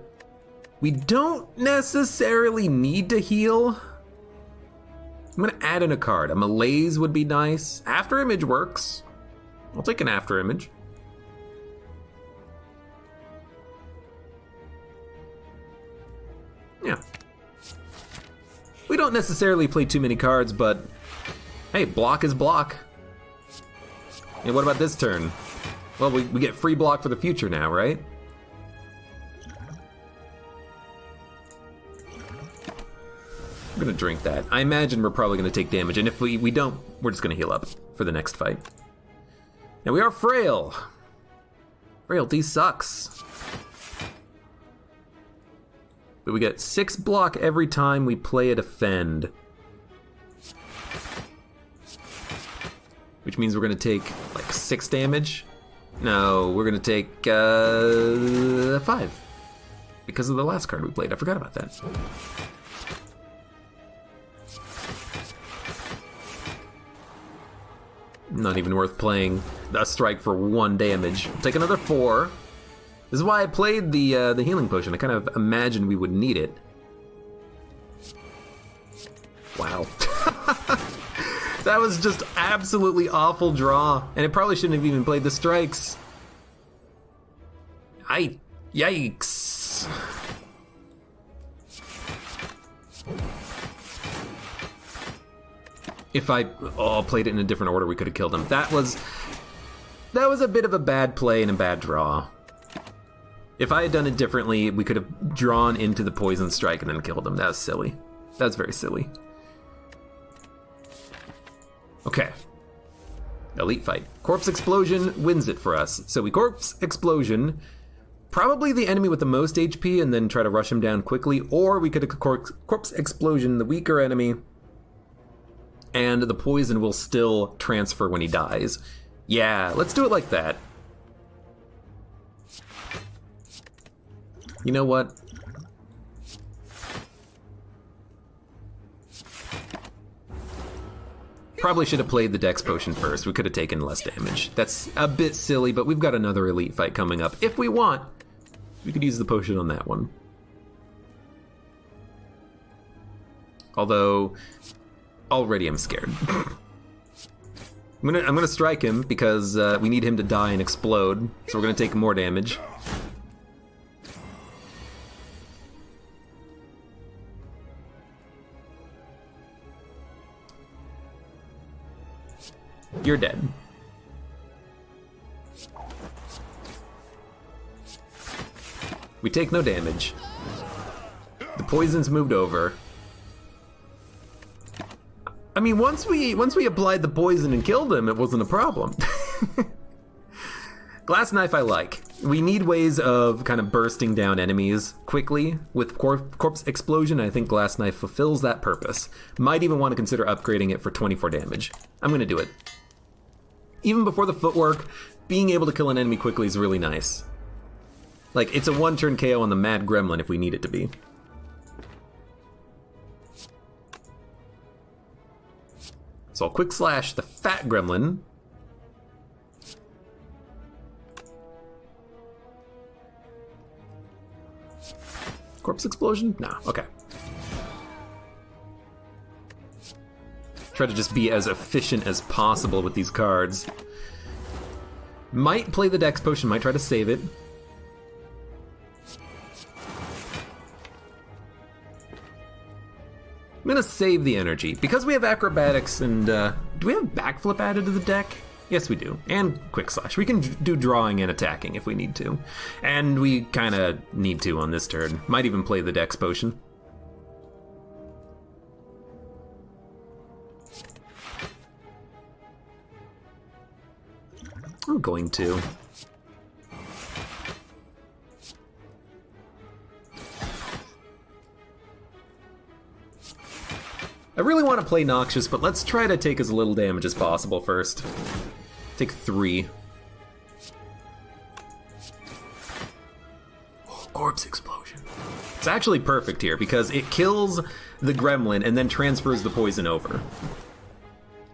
S1: We don't necessarily need to heal. I'm gonna add in a card. A Malaise would be nice. After Image works. I'll take an After Image. Yeah. We don't necessarily play too many cards, but hey, block is block. And what about this turn? Well, we get free block for the future now, right? I'm gonna drink that. I imagine we're probably gonna take damage, and if we don't, we're just gonna heal up for the next fight. Now we are frail. Frailty sucks. But we get 6 block every time we play a defend. Which means we're gonna take like 6 damage. No, we're gonna take 5. Because of the last card we played, I forgot about that. Not even worth playing a strike for 1 damage. Take another 4. This is why I played the healing potion. I kind of imagined we would need it. Wow. That was just absolutely awful draw, and it probably shouldn't have even played the strikes. Yikes. If I played it in a different order, we could have killed him. That was a bit of a bad play and a bad draw. If I had done it differently, we could have drawn into the poison strike and then killed him. That was silly. That's very silly. Okay. Elite fight. Corpse Explosion wins it for us. So we Corpse Explosion, probably the enemy with the most HP, and then try to rush him down quickly, or we could have Corpse Explosion the weaker enemy, and the poison will still transfer when he dies. Yeah, let's do it like that. You know what? Probably should have played the Dex Potion first. We could have taken less damage. That's a bit silly, but we've got another elite fight coming up if we want. We could use the potion on that one. Although, already I'm scared. I'm gonna strike him because we need him to die and explode, so we're gonna take more damage. You're dead. We take no damage. The poison's moved over. I mean, once we applied the poison and killed him, it wasn't a problem. Glass knife I like. We need ways of kind of bursting down enemies quickly. With corpse explosion, I think glass knife fulfills that purpose. Might even want to consider upgrading it for 24 damage. I'm gonna do it. Even before the footwork, being able to kill an enemy quickly is really nice. Like, it's a one-turn KO on the Mad Gremlin if we need it to be. So I'll quick slash the Fat Gremlin. Corpse explosion? No, okay. Try to just be as efficient as possible with these cards. Might play the Dex Potion, might try to save it. I'm gonna save the energy. Because we have acrobatics and, do we have backflip added to the deck? Yes, we do. And quick slash. We can do drawing and attacking if we need to. And we kinda need to on this turn. Might even play the Dex Potion. I'm going to. I really want to play Noxious, but let's try to take as little damage as possible first. Take 3. Oh, corpse explosion. It's actually perfect here because it kills the gremlin and then transfers the poison over.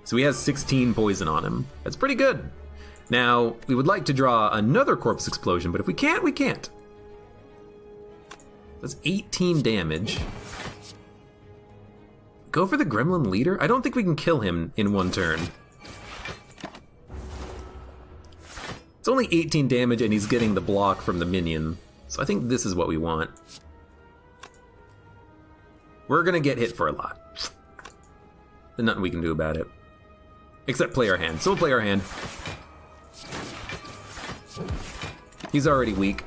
S1: So he has 16 poison on him. That's pretty good. Now, we would like to draw another corpse explosion, but if we can't, we can't. That's 18 damage. Go for the gremlin leader? I don't think we can kill him in one turn. It's only 18 damage and he's getting the block from the minion. So I think this is what we want. We're gonna get hit for a lot. There's nothing we can do about it. Except play our hand. So we'll play our hand. He's already weak.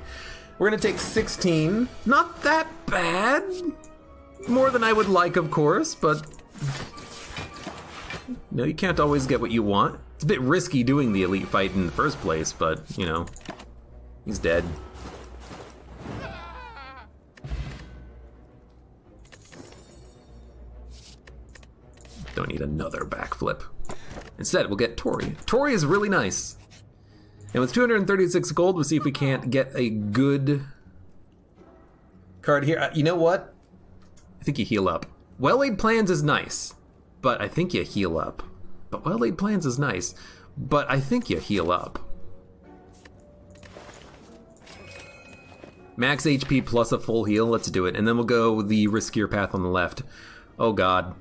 S1: We're gonna take 16. Not that bad. More than I would like, of course, but no, you can't always get what you want. It's a bit risky doing the elite fight in the first place, but, you know, he's dead. Don't need another backflip. Instead, we'll get Tori. Tori is really nice. And with 236 gold, we'll see if we can't get a good card here. You know what? I think you heal up. Well-Laid Plans is nice, but I think you heal up. But Well-Laid Plans is nice, but I think you heal up. Max HP plus a full heal, let's do it. And then we'll go the riskier path on the left. Oh god.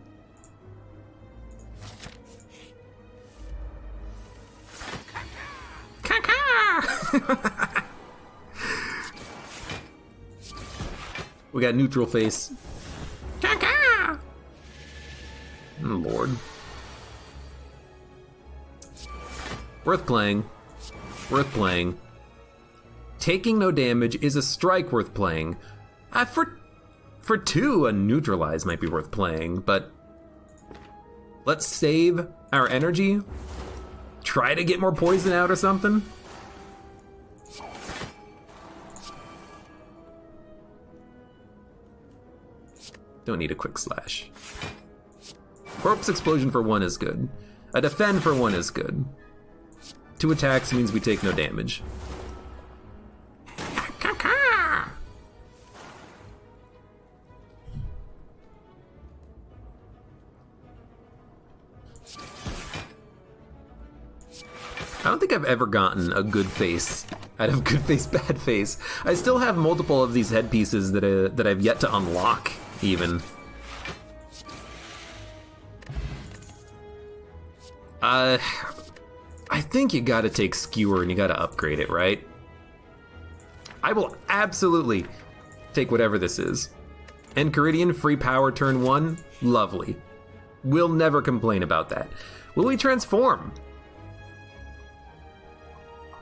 S1: We got neutral face. Lord. Worth playing. Worth playing. Taking no damage is a strike worth playing. For 2, a neutralize might be worth playing, but let's save our energy. Try to get more poison out or something. Don't need a quick slash. Corpse explosion for 1 is good. A defend for 1 is good. 2 attacks means we take no damage. I don't think I've ever gotten a good face out of good face, bad face. I still have multiple of these headpieces that I've yet to unlock, even. I think you gotta take Skewer and you gotta upgrade it, right? I will absolutely take whatever this is. Enchiridion, free power turn 1, lovely. We'll never complain about that. Will we transform?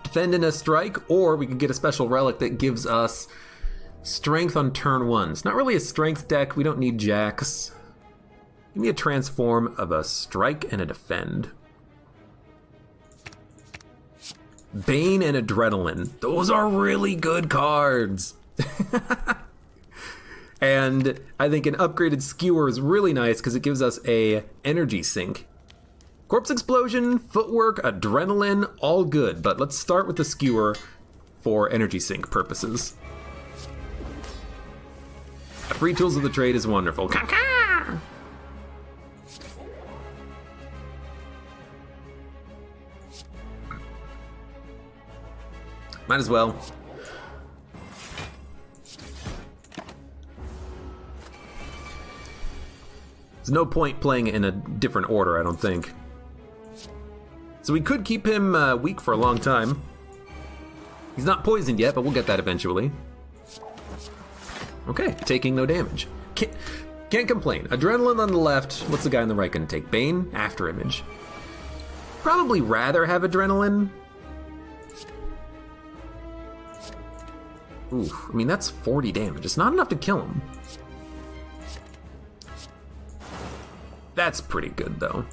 S1: Defend in a strike, or we could get a special relic that gives us strength on turn 1. It's not really a strength deck, we don't need jacks. Give me a transform of a strike and a defend. Bane and Adrenaline. Those are really good cards. And I think an upgraded Skewer is really nice because it gives us a energy sink. Corpse Explosion, Footwork, Adrenaline, all good, but let's start with the Skewer for energy sink purposes. Free tools of the trade is wonderful. Might as well. There's no point playing it in a different order, I don't think. So we could keep him weak for a long time. He's not poisoned yet, but we'll get that eventually. Okay, taking no damage. Can't complain. Adrenaline on the left. What's the guy on the right gonna take? Bane? After Image. Probably rather have Adrenaline. Ooh, I mean, that's 40 damage. It's not enough to kill him. That's pretty good, though.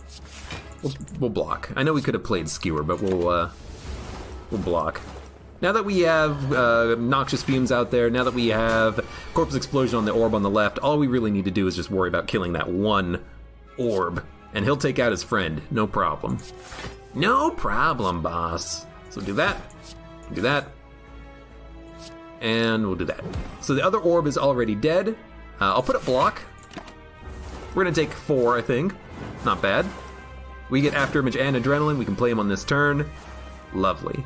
S1: We'll block. I know we could have played Skewer, but we'll block. Now that we have Noxious Fumes out there, now that we have Corpse Explosion on the orb on the left, all we really need to do is just worry about killing that one orb, and he'll take out his friend. No problem. No problem, boss. So do that, and we'll do that. So the other orb is already dead. I'll put a block. We're gonna take 4, I think. Not bad. We get After Image and Adrenaline. We can play him on this turn. Lovely.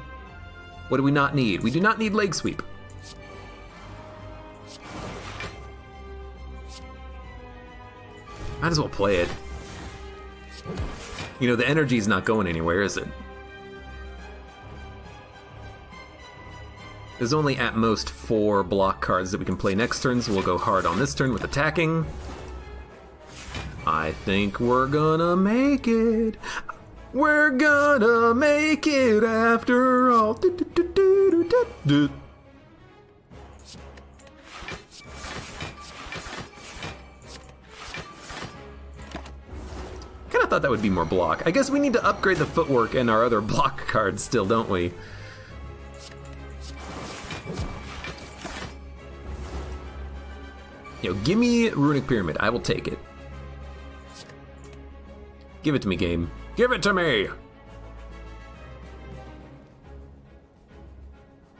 S1: What do we not need? We do not need Leg Sweep. Might as well play it. You know, the energy's not going anywhere, is it? There's only at most 4 block cards that we can play next turn, so we'll go hard on this turn with attacking. I think we're gonna make it. We're gonna make it after all. Kinda thought that would be more block. I guess we need to upgrade the Footwork and our other block cards still, don't we? Yo, give me Runic Pyramid. I will take it. Give it to me, game. Give it to me!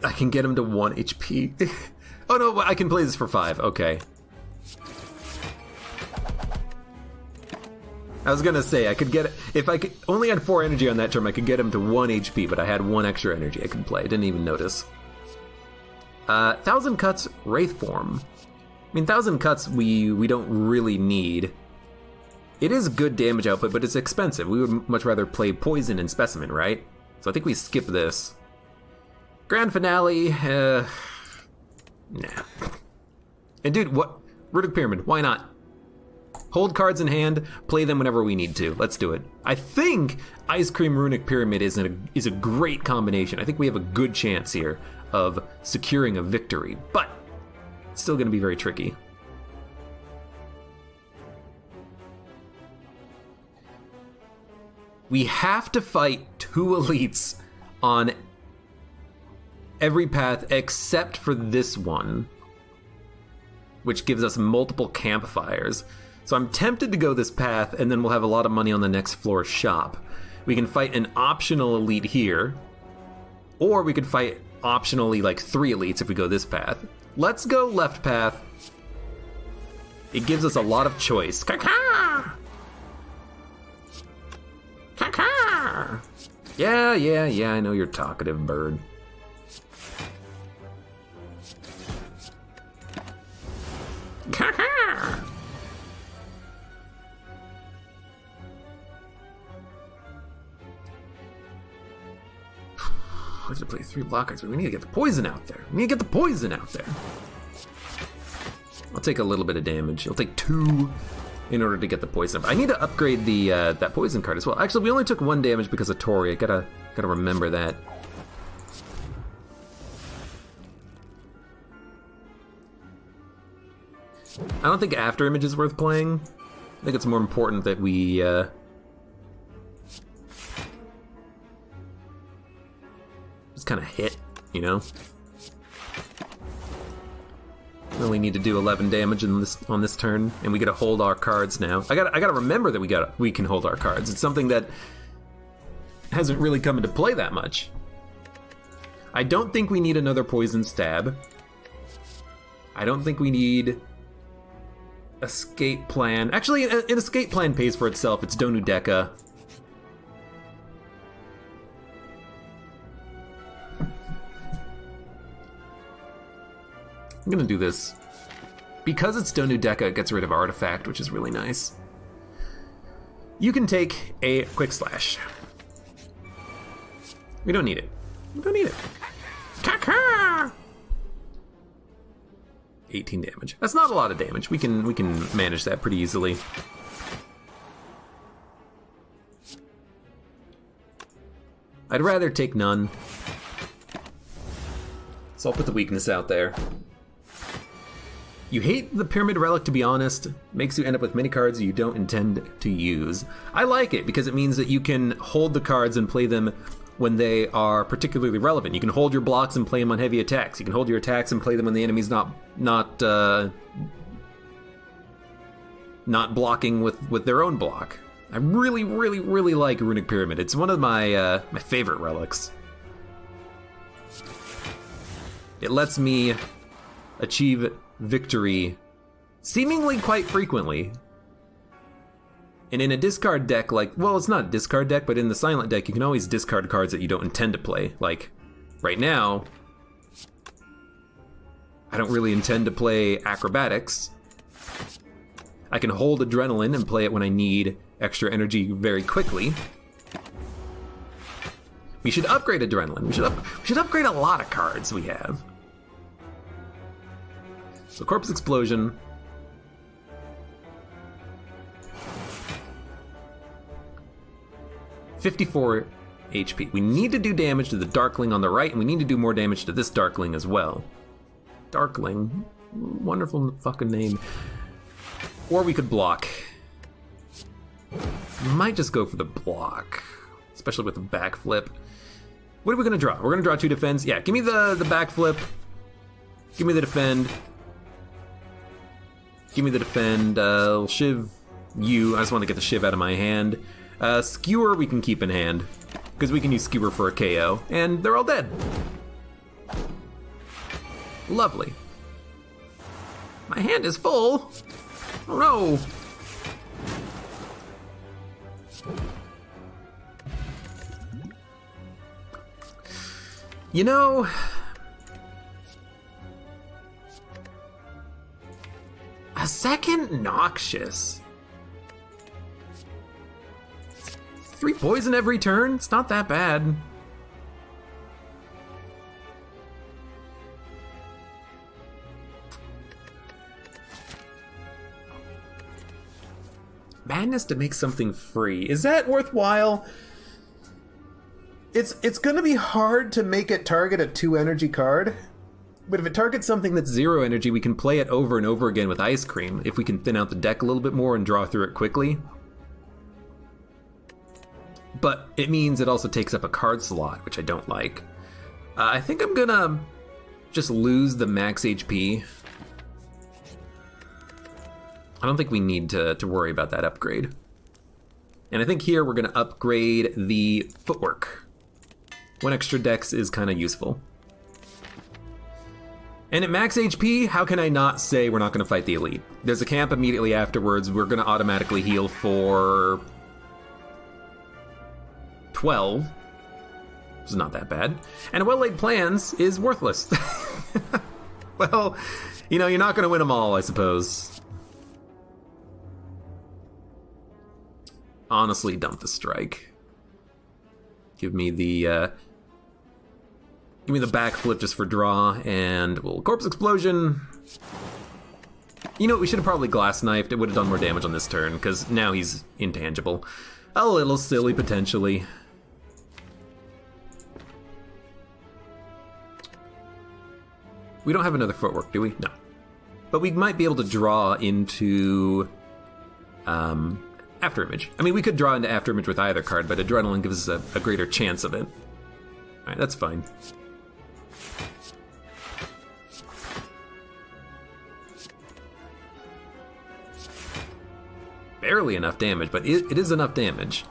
S1: I can get him to 1 HP. Oh no, I can play this for 5. Okay. I was gonna say, I could get it. If I could only had 4 energy on that turn, I could get him to 1 HP, but I had 1 extra energy I could play. Didn't even notice. 1,000 Cuts, Wraith Form. I mean, 1,000 Cuts we don't really need. It is good damage output, but it's expensive. We would much rather play Poison and Specimen, right? So I think we skip this. Grand Finale, nah. And dude, what? Runic Pyramid, why not? Hold cards in hand, play them whenever we need to. Let's do it. I think Ice Cream Runic Pyramid is a great combination. I think we have a good chance here of securing a victory, but it's still gonna be very tricky. We have to fight 2 elites on every path except for this one, which gives us multiple campfires. So I'm tempted to go this path, and then we'll have a lot of money on the next floor shop. We can fight an optional elite here, or we could fight optionally like 3 elites if we go this path. Let's go left path. It gives us a lot of choice. Caca! Caca! Yeah, I know you're talkative, bird. I have to play 3 block cards, but we need to get the poison out there. We need to get the poison out there. I'll take a little bit of damage. I'll take 2 in order to get the poison. I need to upgrade the that poison card as well. Actually, we only took 1 damage because of Tori. I gotta remember that. I don't think After Image is worth playing. I think it's more important that we just kind of hit, you know? We only need to do 11 damage on this turn, and we gotta hold our cards now. I gotta remember that we can hold our cards. It's something that hasn't really come into play that much. I don't think we need another poison stab. I don't think we need escape plan. Actually, an escape plan pays for itself. It's Donu Deka. I'm gonna do this. Because it's Donu Deka, it gets rid of Artifact, which is really nice. You can take a Quick Slash. We don't need it. We don't need it. Kaka! 18 damage. That's not a lot of damage. We can manage that pretty easily. I'd rather take none. So I'll put the weakness out there. You hate the Pyramid Relic, to be honest. Makes you end up with many cards you don't intend to use. I like it because it means that you can hold the cards and play them when they are particularly relevant. You can hold your blocks and play them on heavy attacks. You can hold your attacks and play them when the enemy's not blocking with their own block. I really, really, really like Runic Pyramid. It's one of my my favorite relics. It lets me achieve victory seemingly quite frequently. And in a discard deck, well, it's not a discard deck, but in the silent deck, you can always discard cards that you don't intend to play. Like, right now, I don't really intend to play Acrobatics. I can hold Adrenaline and play it when I need extra energy very quickly. We should upgrade Adrenaline. We should upgrade a lot of cards we have. So Corpse Explosion. $54 HP. We need to do damage to the Darkling on the right, and we need to do more damage to this Darkling as well. Darkling. Wonderful fucking name. Or we could block. Might just go for the block. Especially with the backflip. What are we gonna draw? We're gonna draw 2 defends. Yeah, give me the backflip. Give me the defend. Give me the defend. Shiv you. I just want to get the Shiv out of my hand. Skewer we can keep in hand, because we can use Skewer for a KO, and they're all dead. Lovely. My hand is full. Oh no. You know, a second Noxious. 3 poison every turn? It's not that bad. Madness to make something free. Is that worthwhile? It's gonna be hard to make it target a 2 energy card. But if it targets something that's 0 energy, we can play it over and over again with Ice Cream if we can thin out the deck a little bit more and draw through it quickly. But it means it also takes up a card slot, which I don't like. I think I'm gonna just lose the max HP. I don't think we need to worry about that upgrade. And I think here we're gonna upgrade the footwork. 1 extra dex is kind of useful. And at max HP, how can I not say we're not gonna fight the elite? There's a camp immediately afterwards. We're gonna automatically heal for 12. It's not that bad. And Well-Laid Plans is worthless. Well, you know, you're not gonna win them all, I suppose. Honestly, dump the strike. Give me the Give me the backflip just for draw, and we'll corpse explosion. You know what, we should have probably glass knifed. It would have done more damage on this turn, because now he's intangible. A little silly, potentially. We don't have another footwork, do we? No. But we might be able to draw into Afterimage. I mean, we could draw into Afterimage with either card, but Adrenaline gives us a greater chance of it. Alright, that's fine. Barely enough damage, but it is enough damage.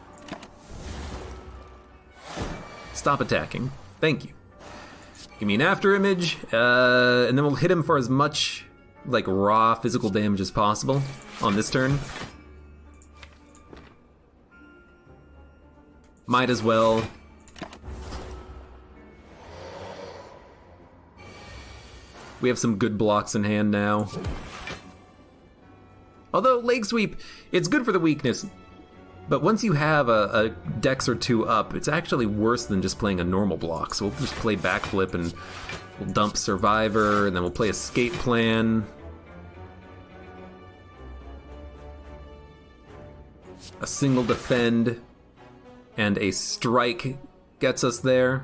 S1: Stop attacking. Thank you. Give me an Afterimage, and then we'll hit him for as much, like, raw physical damage as possible on this turn. Might as well. We have some good blocks in hand now. Although, Leg Sweep, it's good for the weakness, but once you have a dex or two up, it's actually worse than just playing a normal block. So we'll just play Backflip, and we'll dump Survivor, and then we'll play Escape Plan. A single Defend, and a Strike gets us there.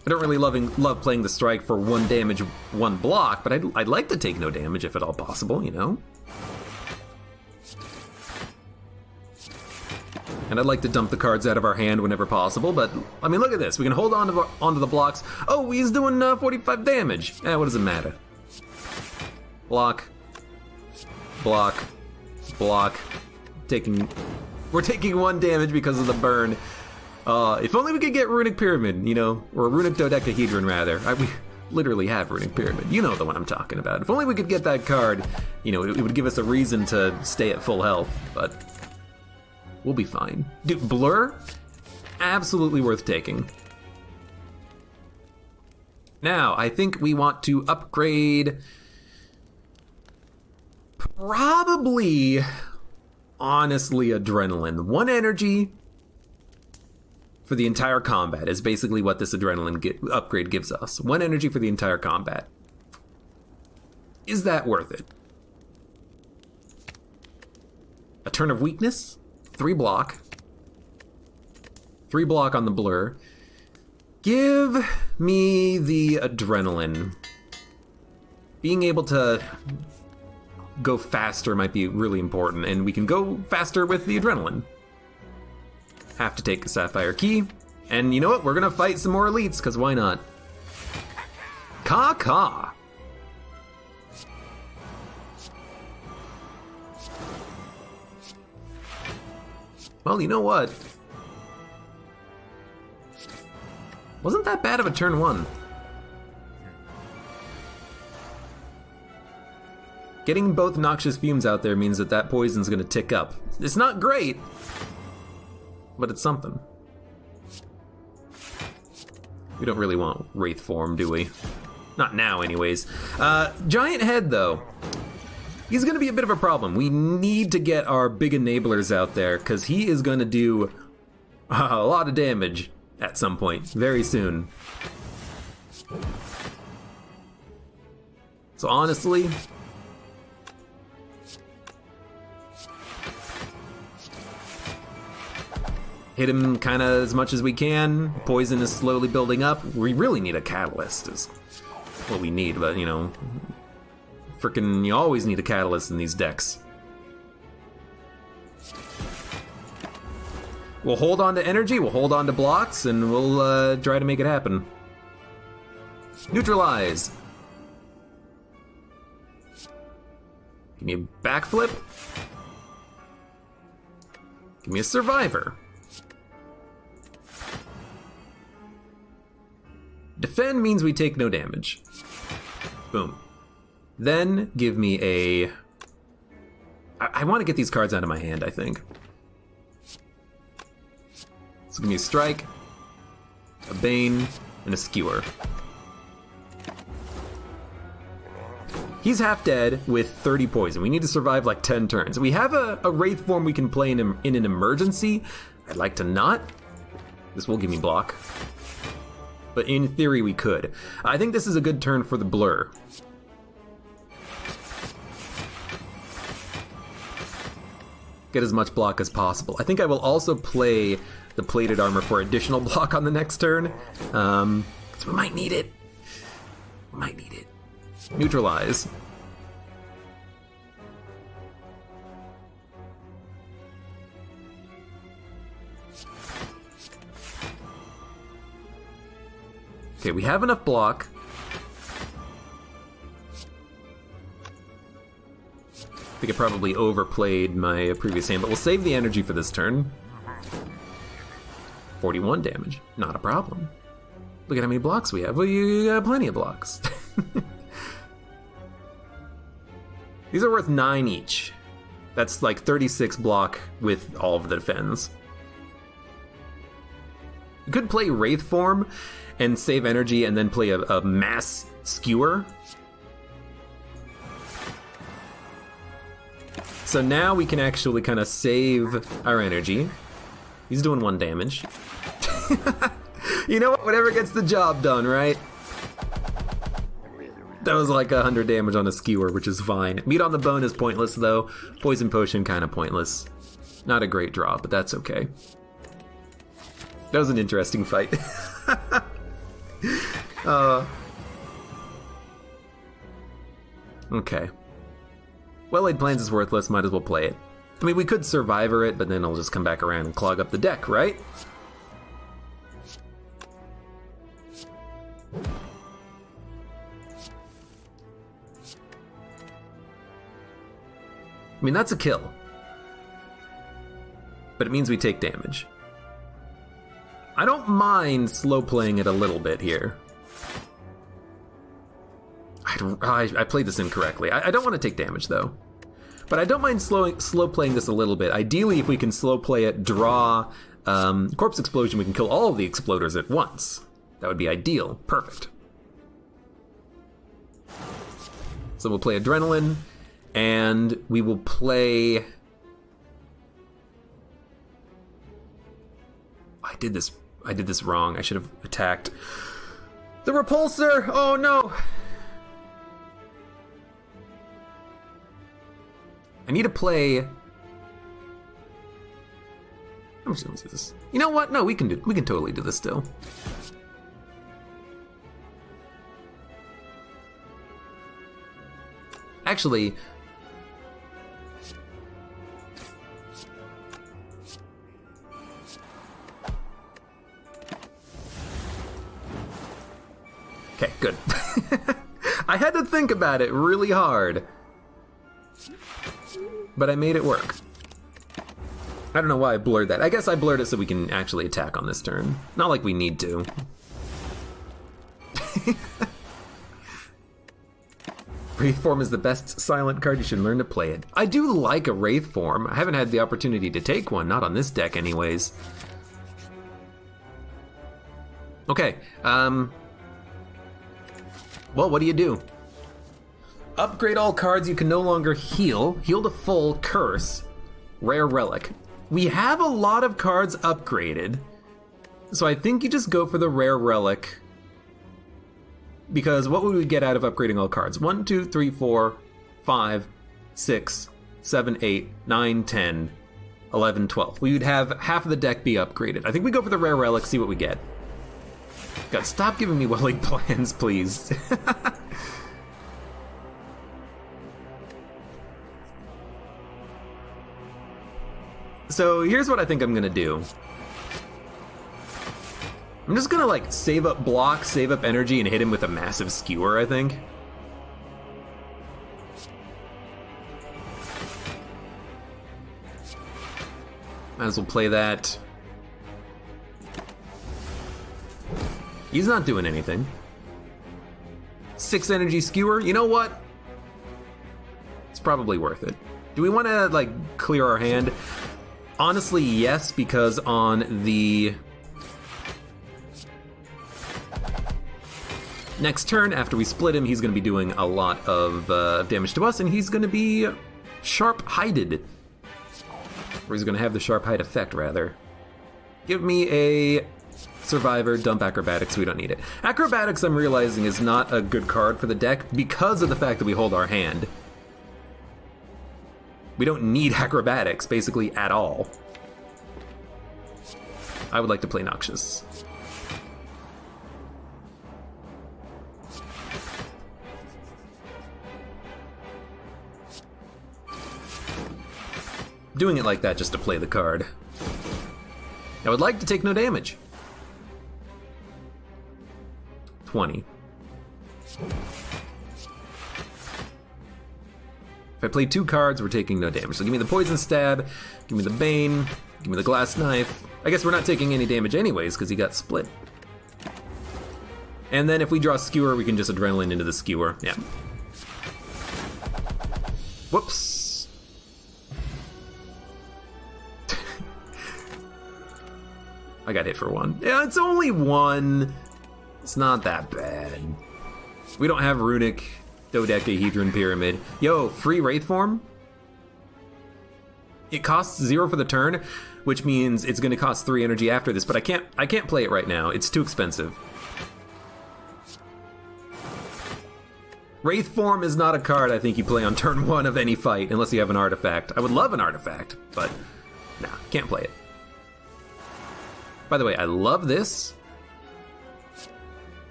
S1: I don't really love playing the Strike for 1 damage, 1 block, but I'd like to take no damage if at all possible, you know? And I'd like to dump the cards out of our hand whenever possible, but, I mean, look at this. We can hold onto the blocks. Oh, he's doing 45 damage. What does it matter? Block. Block. Block. We're taking 1 damage because of the burn. If only we could get Runic Pyramid, you know, or Runic Dodecahedron, rather. We literally have Runic Pyramid. You know the one I'm talking about. If only we could get that card, you know, it would give us a reason to stay at full health, but we'll be fine. Dude, Blur? Absolutely worth taking. Now, I think we want to upgrade... Probably, honestly, Adrenaline. 1 energy... for the entire combat is basically what this Adrenaline upgrade gives us. 1 energy for the entire combat. Is that worth it? A turn of weakness, 3 block. 3 block on the Blur. Give me the Adrenaline. Being able to go faster might be really important, and we can go faster with the Adrenaline. Have to take the Sapphire Key. And you know what? We're gonna fight some more elites, because why not? Ka-ka! Well, you know what? Wasn't that bad of a turn 1. Getting both Noxious Fumes out there means that poison's gonna tick up. It's not great, but it's something. We don't really want Wraith form, do we? Not now, anyways. Giant Head, though. He's gonna be a bit of a problem. We need to get our big enablers out there, because he is gonna do a lot of damage at some point, very soon. So honestly... hit him kind of as much as we can. Poison is slowly building up. We really need a catalyst is what we need, but you know, frickin' you always need a catalyst in these decks. We'll hold on to energy, we'll hold on to blocks, and we'll try to make it happen. Neutralize. Give me a backflip. Give me a survivor. Defend means we take no damage. Boom. Then give me a... I want to get these cards out of my hand, I think. So give me a Strike, a Bane, and a Skewer. He's half dead with 30 poison. We need to survive like 10 turns. We have a Wraith form we can play in an emergency. I'd like to not. This will give me block. but in theory we could. I think this is a good turn for the blur. Get as much block as possible. I think I will also play the plated armor for additional block on the next turn. 'Cause we might need it. We might need it. Neutralize. Okay, we have enough block. I think I probably overplayed my previous hand, but we'll save the energy for this turn. 41 damage, not a problem. Look at how many blocks we have. Well, you got plenty of blocks. These are worth 9 each. That's like 36 block with all of the defense. You could play Wraith form and save energy and then play a mass skewer. So now we can actually kind of save our energy. He's doing 1 damage. You know what? Whatever gets the job done, right? That was like 100 damage on a skewer, which is fine. Meat on the bone is pointless, though. Poison potion, kind of pointless. Not a great draw, but that's okay. That was an interesting fight. Okay. Well-laid plans is worthless, might as well play it. I mean, we could survivor it, but then I'll just come back around and clog up the deck, right? I mean, that's a kill. But it means we take damage. I don't mind slow playing it a little bit here. I played this incorrectly. I don't want to take damage, though. But I don't mind slow playing this a little bit. Ideally, if we can slow play it, draw Corpse Explosion, we can kill all of the exploders at once. That would be ideal. Perfect. So we'll play Adrenaline, and we will play... I did this wrong. I should have attacked the Repulsor. Oh no! I need to play. I'm just gonna do this. You know what? No, we can totally do this still. Actually, okay, good. I had to think about it really hard, but I made it work. I don't know why I blurred that. I guess I blurred it so we can actually attack on this turn. Not like we need to. Wraith form is the best silent card. You should learn to play it. I do like a Wraith form. I haven't had the opportunity to take one, not on this deck anyways. Okay, well, what do? Upgrade all cards you can no longer heal. Heal to full, curse, rare relic. We have a lot of cards upgraded, so I think you just go for the rare relic. Because what would we get out of upgrading all cards? 1, 2, 3, 4, 5, 6, 7, 8, 9, 10, 11, 12. We would have half of the deck be upgraded. I think we go for the rare relic, see what we get. God, stop giving me well-laid plans, please. So here's what I think I'm gonna do. I'm just gonna like save up block, save up energy, and hit him with a massive skewer, I think. Might as well play that. He's not doing anything. 6 energy skewer, you know what? It's probably worth it. Do we want to like clear our hand? Honestly, yes, because on the next turn, after we split him, he's going to be doing a lot of damage to us, and he's going to be sharp-hided. Or he's going to have the sharp hide effect, rather. Give me a Survivor, dump Acrobatics, we don't need it. Acrobatics, I'm realizing, is not a good card for the deck because of the fact that we hold our hand. We don't need Acrobatics, basically, at all. I would like to play Noxious. Doing it like that just to play the card. I would like to take no damage. 20. If I play 2 cards, we're taking no damage. So give me the Poison Stab, give me the Bane, give me the Glass Knife. I guess we're not taking any damage anyways, because he got split. And then if we draw Skewer, we can just Adrenaline into the Skewer. Yeah. Whoops. I got hit for 1. Yeah, it's only 1. It's not that bad. We don't have Runic, Dodecahedron Pyramid. Yo, free Wraith form? It costs 0 for the turn, which means it's gonna cost 3 energy after this, but I can't play it right now. It's too expensive. Wraith form is not a card I think you play on turn 1 of any fight, unless you have an artifact. I would love an artifact, but nah, can't play it. By the way, I love this.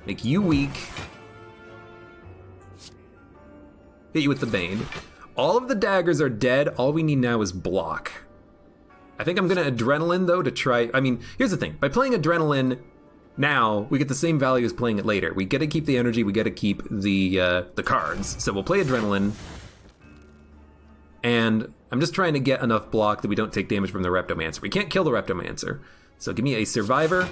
S1: Make you weak. Hit you with the Bane. All of the daggers are dead. All we need now is block. I think I'm gonna Adrenaline though to try. I mean, here's the thing. By playing Adrenaline now, we get the same value as playing it later. We get to keep the energy. We get to keep the cards. So we'll play Adrenaline. And I'm just trying to get enough block that we don't take damage from the Reptomancer. We can't kill the Reptomancer. So give me a Survivor,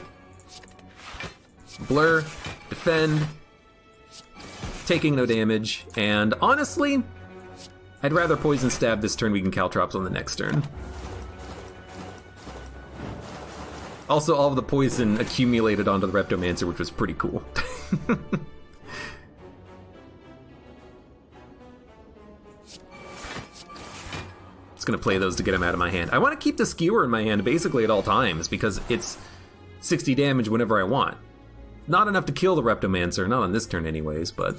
S1: Blur, Defend, taking no damage, and honestly, I'd rather Poison Stab this turn. We can Caltrops on the next turn. Also, all of the poison accumulated onto the Reptomancer, which was pretty cool. Gonna play those to get him out of my hand. I want to keep the Skewer in my hand basically at all times because it's 60 damage whenever I want. Not enough to kill the Reptomancer, not on this turn anyways, but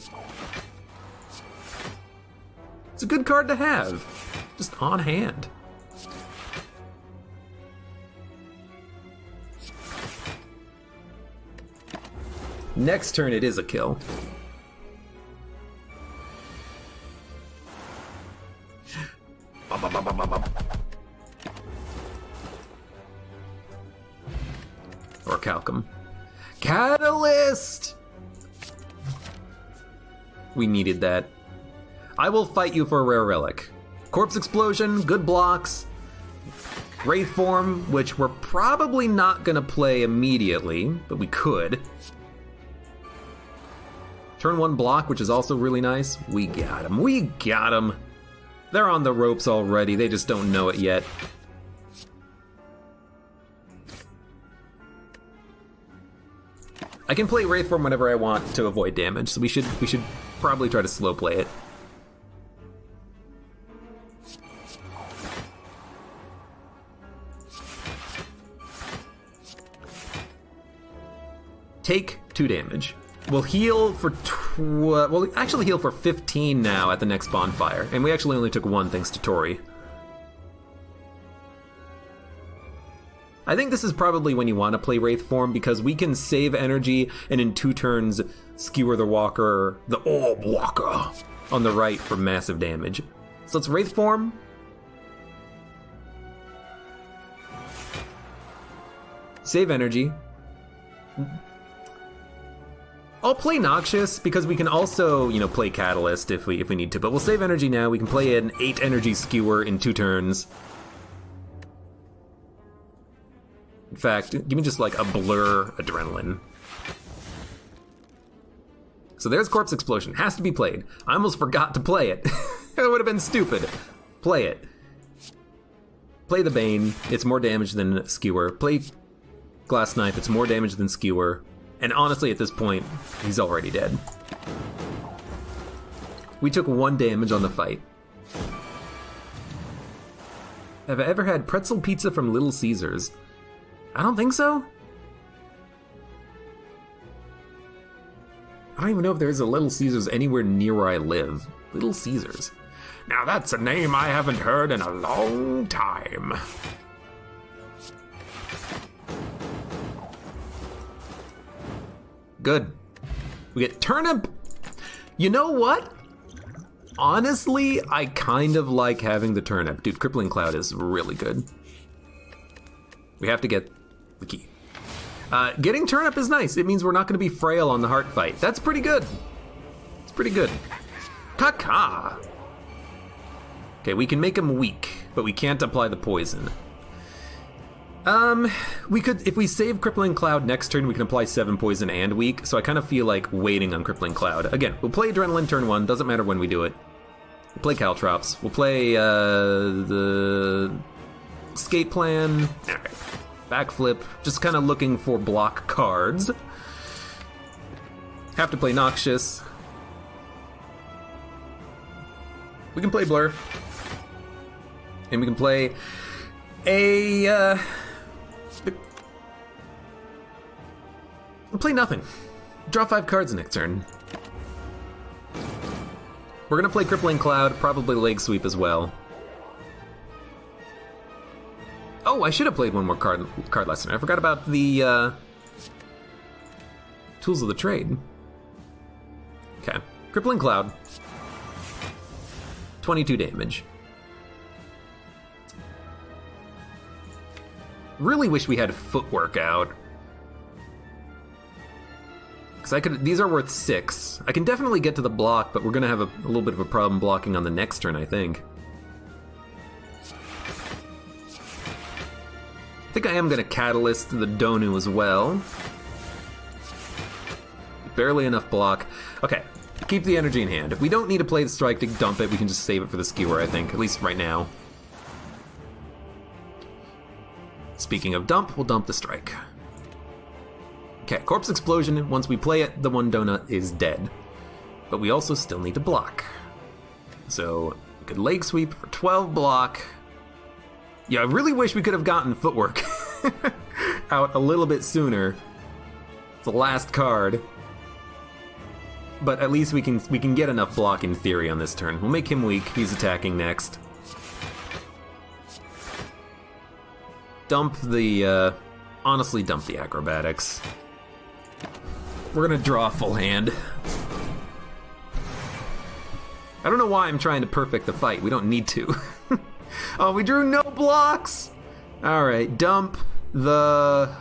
S1: it's a good card to have, just on hand. Next turn it is a kill. Or Calcum. Catalyst! We needed that. I will fight you for a rare relic. Corpse Explosion, good blocks. Wraith Form, which we're probably not gonna play immediately, but we could. Turn 1 block, which is also really nice. We got him. We got him. They're on the ropes already, they just don't know it yet. I can play Wraith Form whenever I want to avoid damage, so we should probably try to slow play it. Take 2 damage. We'll heal for we'll actually heal for 15 now at the next bonfire, and we actually only took 1 thanks to Tori. I think this is probably when you want to play Wraith Form because we can save energy and in 2 turns skewer the Walker, the Orb Walker, on the right for massive damage. So let's Wraith Form. Save energy. I'll play Noxious because we can also, you know, play Catalyst if we need to, but we'll save energy now. We can play an 8 energy skewer in 2 turns. In fact, give me just like a Blur Adrenaline. So there's Corpse Explosion. Has to be played. I almost forgot to play it. That would have been stupid. Play it. Play the Bane. It's more damage than Skewer. Play Glass Knife. It's more damage than Skewer. And honestly, at this point, he's already dead. We took 1 damage on the fight. Have I ever had pretzel pizza from Little Caesars? I don't think so. don't even know if there's a Little Caesars anywhere near where I live. Little Caesars. Now that's a name I haven't heard in a long time. Good. We get turnip. You know what? Honestly, I kind of like having the turnip. Dude, Crippling Cloud is really good. We have to get the key. Getting turnip is nice. It means we're not going to be frail on the heart fight. That's pretty good. It's pretty good. Caca. Okay, we can make him weak, but we can't apply the poison. We could, if we save Crippling Cloud next turn, we can apply 7 poison and weak, so I kind of feel like waiting on Crippling Cloud. Again, we'll play Adrenaline turn 1, doesn't matter when we do it. We'll play Caltrops. We'll play, the Escape Plan. Alright. Backflip. Just kind of looking for block cards. Have to play Noxious. We can play Blur. And we can play a, we'll play nothing. Draw 5 cards next turn. We're gonna play Crippling Cloud, probably Leg Sweep as well. Oh, I should have played one more card lesson. I forgot about the Tools of the Trade. Okay, Crippling Cloud. 22 damage. Really wish we had Footwork out. Because I could. These are worth 6. I can definitely get to the block, but we're gonna have a little bit of a problem blocking on the next turn, I think. I think I am gonna Catalyst the Donu as well. Barely enough block. Okay, keep the energy in hand. If we don't need to play the strike to dump it, we can just save it for the skewer, I think. At least right now. Speaking of dump, we'll dump the strike. Okay, Corpse Explosion. Once we play it, the one donut is dead. But we also still need to block. So, we could Leg Sweep for 12 block. Yeah, I really wish we could have gotten Footwork out a little bit sooner. It's the last card. But at least we can get enough block in theory on this turn. We'll make him weak. He's attacking next. Dump the, honestly dump the Acrobatics. We're gonna draw a full hand. I don't know why I'm trying to perfect the fight. We don't need to. Oh, we drew no blocks! Alright, dump the...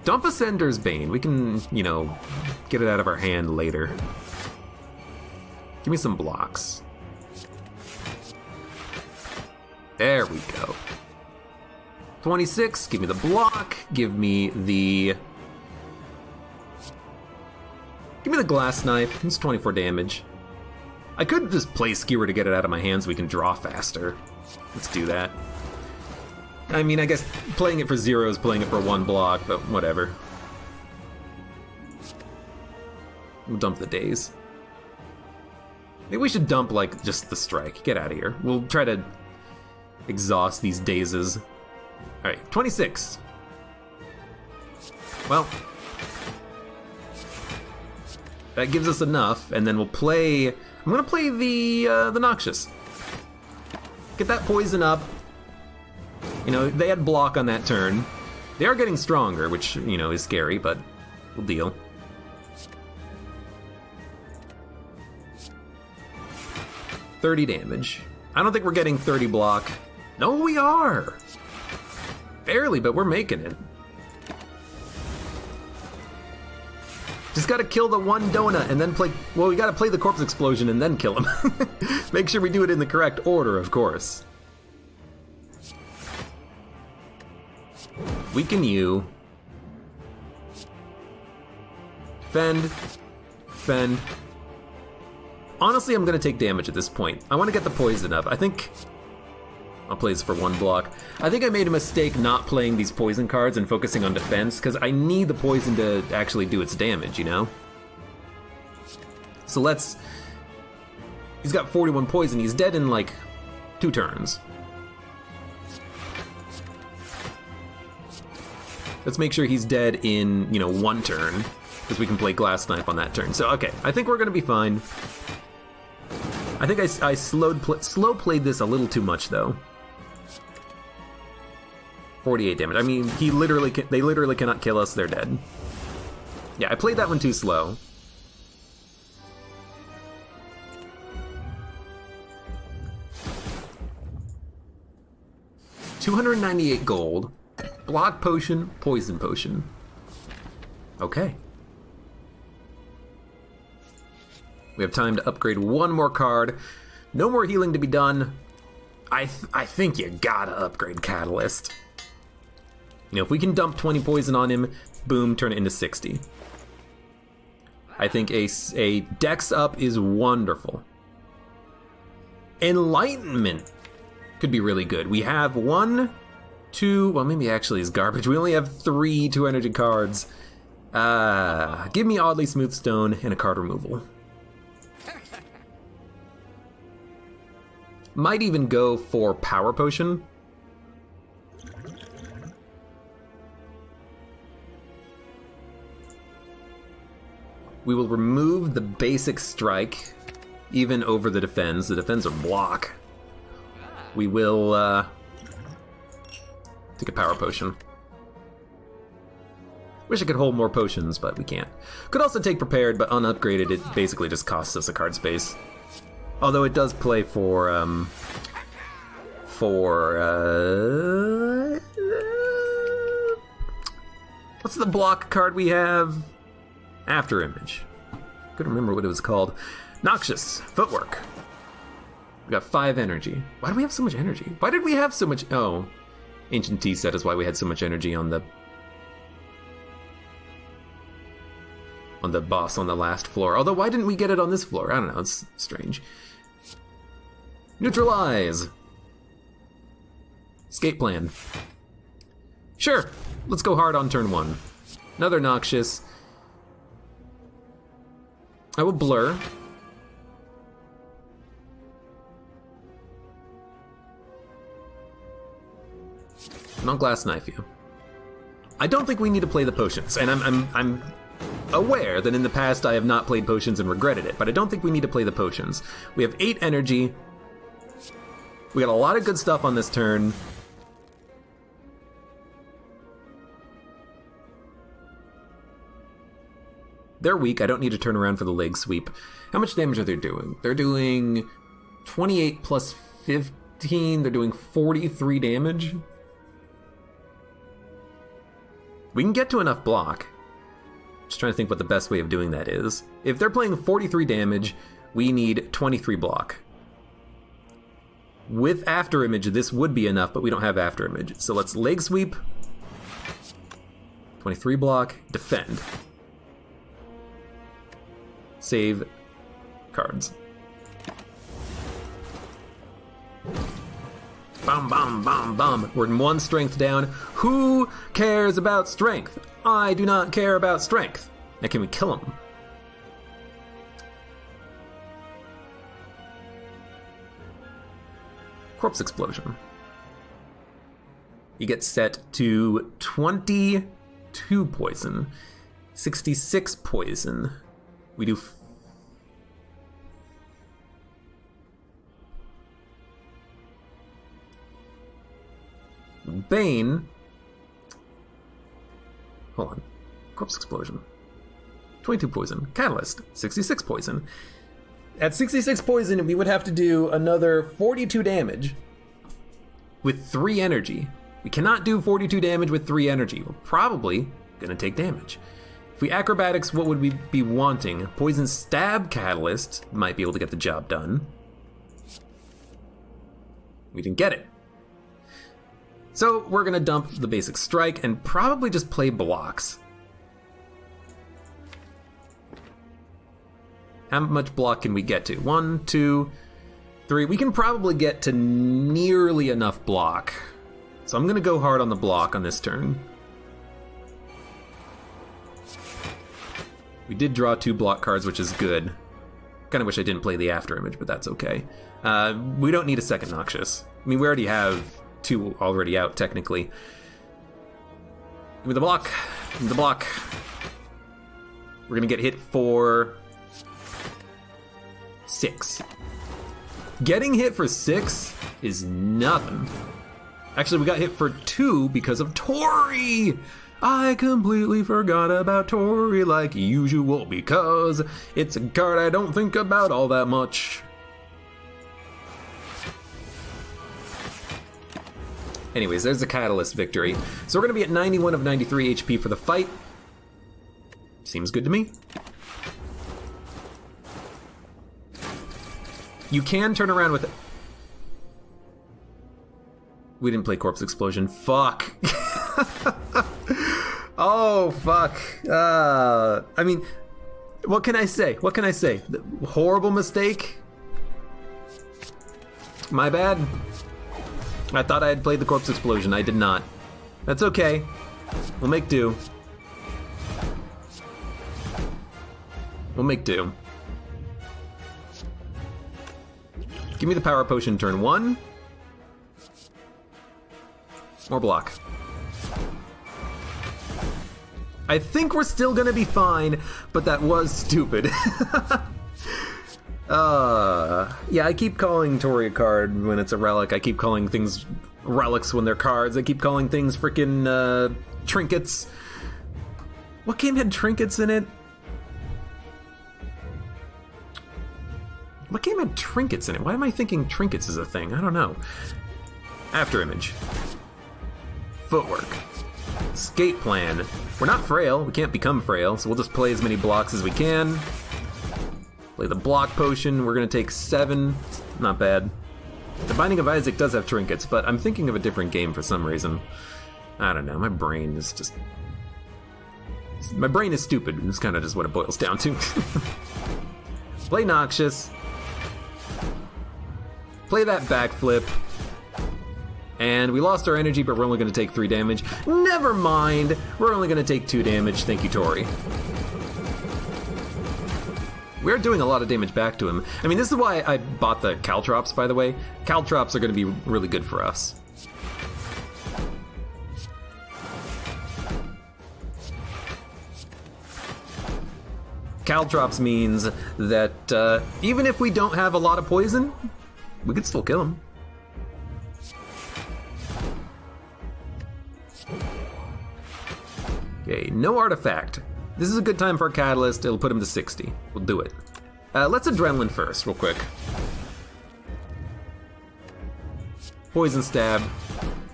S1: Dump Ascender's Bane. We can, you know, get it out of our hand later. Give me some blocks. There we go. 26, give me the block, give me the glass knife, it's 24 damage. I could just play Skewer to get it out of my hands so we can draw faster. Let's do that. I mean, I guess playing it for 0 is playing it for 1 block, but whatever. We'll dump the days. Maybe we should dump, like, just the strike. Get out of here. We'll try to exhaust these dazes. Alright, 26. Well, that gives us enough, and then we'll play... I'm gonna play the Noxious. Get that poison up. You know, they had block on that turn. They are getting stronger, which, you know, is scary, but we'll deal. $30 damage. I don't think we're getting 30 block. No, we are! Barely, but we're making it. Just gotta kill the one donut and then play... Well, we gotta play the Corpse Explosion and then kill him. Make sure we do it in the correct order, of course. Weaken you. Fend. Fend. Honestly, I'm gonna take damage at this point. I want to get the poison up. I think... I'll play this for 1 block. I think I made a mistake not playing these poison cards and focusing on defense, because I need the poison to actually do its damage, you know? So let's... He's got 41 poison. He's dead in, like, 2 turns. Let's make sure he's dead in, you know, 1 turn, because we can play Glass Knife on that turn. So, okay, I think we're going to be fine. I think I slow played this a little too much, though. 48 damage. I mean, they literally cannot kill us. They're dead. Yeah, I played that one too slow. $298 gold. Block potion, poison potion. Okay. We have time to upgrade 1 more card. No more healing to be done. I think you gotta upgrade Catalyst. You know, if we can dump 20 poison on him, boom, turn it into 60. I think a dex up is wonderful. Enlightenment could be really good. We have 1, 2, well, maybe actually is garbage. We only have 3 2-energy cards. Give me Oddly Smooth Stone and a card removal. Might even go for Power Potion. We will remove the basic strike, even over the defense. The defense are block. We will take a Power Potion. Wish I could hold more potions, but we can't. Could also take Prepared, but unupgraded, it basically just costs us a card space. Although it does play for what's the block card we have? After Image. Couldn't remember what it was called. Noxious Footwork. We got 5 energy. Why do we have so much energy? Why did we have so much? Oh, Ancient Tea said is why we had so much energy on the boss on the last floor. Although, why didn't we get it on this floor? I don't know, it's strange. Neutralize! Escape plan. Sure, let's go hard on turn 1. Another Noxious. I will blur. And I'll Glass Knife you. I don't think we need to play the potions, and I'm aware that in the past I have not played potions and regretted it, but I don't think we need to play the potions. We have 8 energy. We got a lot of good stuff on this turn. They're weak. I don't need to turn around for the leg sweep. How much damage are they doing? They're doing 28 plus 15. They're doing 43 damage. We can get to enough block. Just trying to think what the best way of doing that is. If they're playing 43 damage, we need 23 block. With After Image, this would be enough, but we don't have After Image. So let's leg sweep. 23 block, defend. Save cards. Bum, bum, bum, bum. We're in 1 strength down. Who cares about strength? I do not care about strength. Now can we kill him? Corpse Explosion. You get set to 22 poison. 66 poison. We do... Bane. Hold on. Corpse Explosion. 22 poison. Catalyst. 66 poison. At 66 poison, we would have to do another 42 damage with 3 energy. We cannot do 42 damage with 3 energy. We're probably gonna take damage. If we acrobatics, what would we be wanting? Poison Stab Catalyst might be able to get the job done. We didn't get it. So we're gonna dump the basic strike and probably just play blocks. How much block can we get to? 1, 2, 3. We can probably get to nearly enough block. So I'm gonna go hard on the block on this turn. We did draw 2 block cards, which is good. Kind of wish I didn't play the After Image, but that's okay. We don't need a second Noxious. I mean, we already have 2 already out, technically. Give me the block. Give me the block. We're gonna get hit for 6. Getting hit for 6 is nothing. Actually, we got hit for 2 because of Tori. I completely forgot about Tori like usual because it's a card I don't think about all that much. Anyways, there's a Catalyst victory. So we're gonna be at 91 of 93 HP for the fight. Seems good to me. You can turn around with it. We didn't play Corpse Explosion. Fuck. Oh, fuck. I mean, what can I say? What can I say? Horrible mistake? My bad. I thought I had played the Corpse Explosion. I did not. That's okay. We'll make do. We'll make do. Give me the Power Potion turn 1. More block. I think we're still gonna be fine, but that was stupid. Yeah, I keep calling Tori a card when it's a relic. I keep calling things relics when they're cards. I keep calling things freaking trinkets. What game had trinkets in it? What game had trinkets in it? Why am I thinking trinkets is a thing? I don't know. After image. Footwork. Escape plan. We're not frail. We can't become frail, so we'll just play as many blocks as we can. Play the block potion. We're going to take 7. Not bad. The Binding of Isaac does have trinkets, but I'm thinking of a different game for some reason. I don't know. My brain is just... My brain is stupid. It's kind of just what it boils down to. Play Noxious. Play that backflip. And we lost our energy, but we're only going to take 3 damage. Never mind. We're only going to take 2 damage. Thank you, Tori. We're doing a lot of damage back to him. I mean, this is why I bought the Caltrops, by the way. Caltrops are going to be really good for us. Caltrops means that even if we don't have a lot of poison, we could still kill him. Okay, no artifact. This is a good time for a Catalyst. It'll put him to 60. We'll do it. Let's Adrenaline first, real quick. Poison Stab,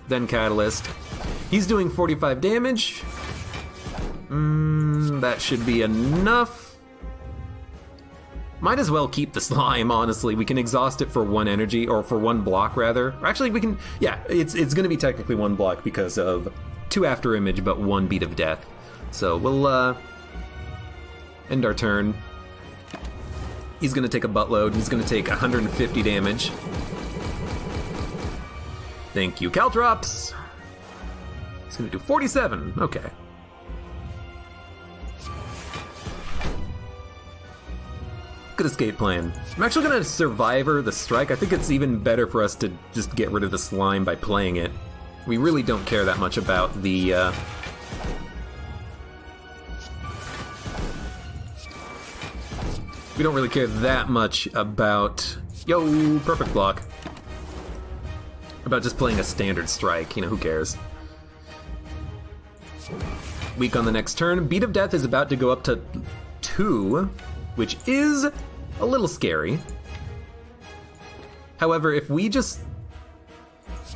S1: then Catalyst. He's doing 45 damage. That should be enough. Might as well keep the slime, honestly. We can exhaust it for 1 energy, or for 1 block, rather. Or actually, we can... Yeah, it's going to be technically 1 block because of 2 after image, but 1 beat of death. So we'll end our turn. He's going to take a buttload. He's going to take 150 damage. Thank you, Caltrops. He's going to do 47. Okay. Good escape plan. I'm actually going to Survivor the strike. I think it's even better for us to just get rid of the slime by playing it. We really don't care that much about the... We don't really care that much about... Yo, perfect block. About just playing a standard strike, you know, who cares? Weak on the next turn. Beat of Death is about to go up to 2, which is a little scary. However, if we just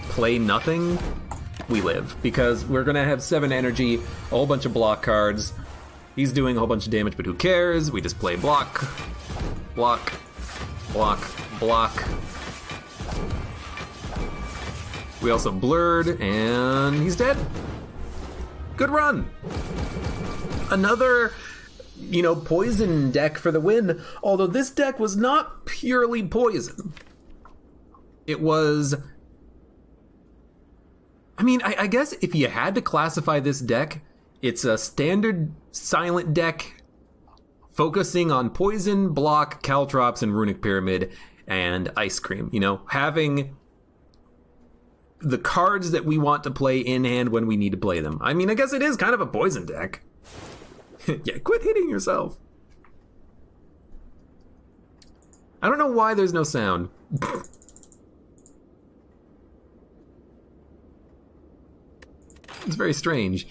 S1: play nothing, we live, because we're gonna have 7 energy, a whole bunch of block cards. He's doing a whole bunch of damage, but who cares? We just play block, block, block, block. We also blurred, and he's dead. Good run. Another, you know, poison deck for the win, although this deck was not purely poison. It was... I mean, I guess if you had to classify this deck, it's a standard silent deck focusing on poison, block, caltrops, and runic pyramid, and ice cream. You know, having the cards that we want to play in hand when we need to play them. I mean, I guess it is kind of a poison deck. Yeah, quit hitting yourself. I don't know why there's no sound. It's very strange.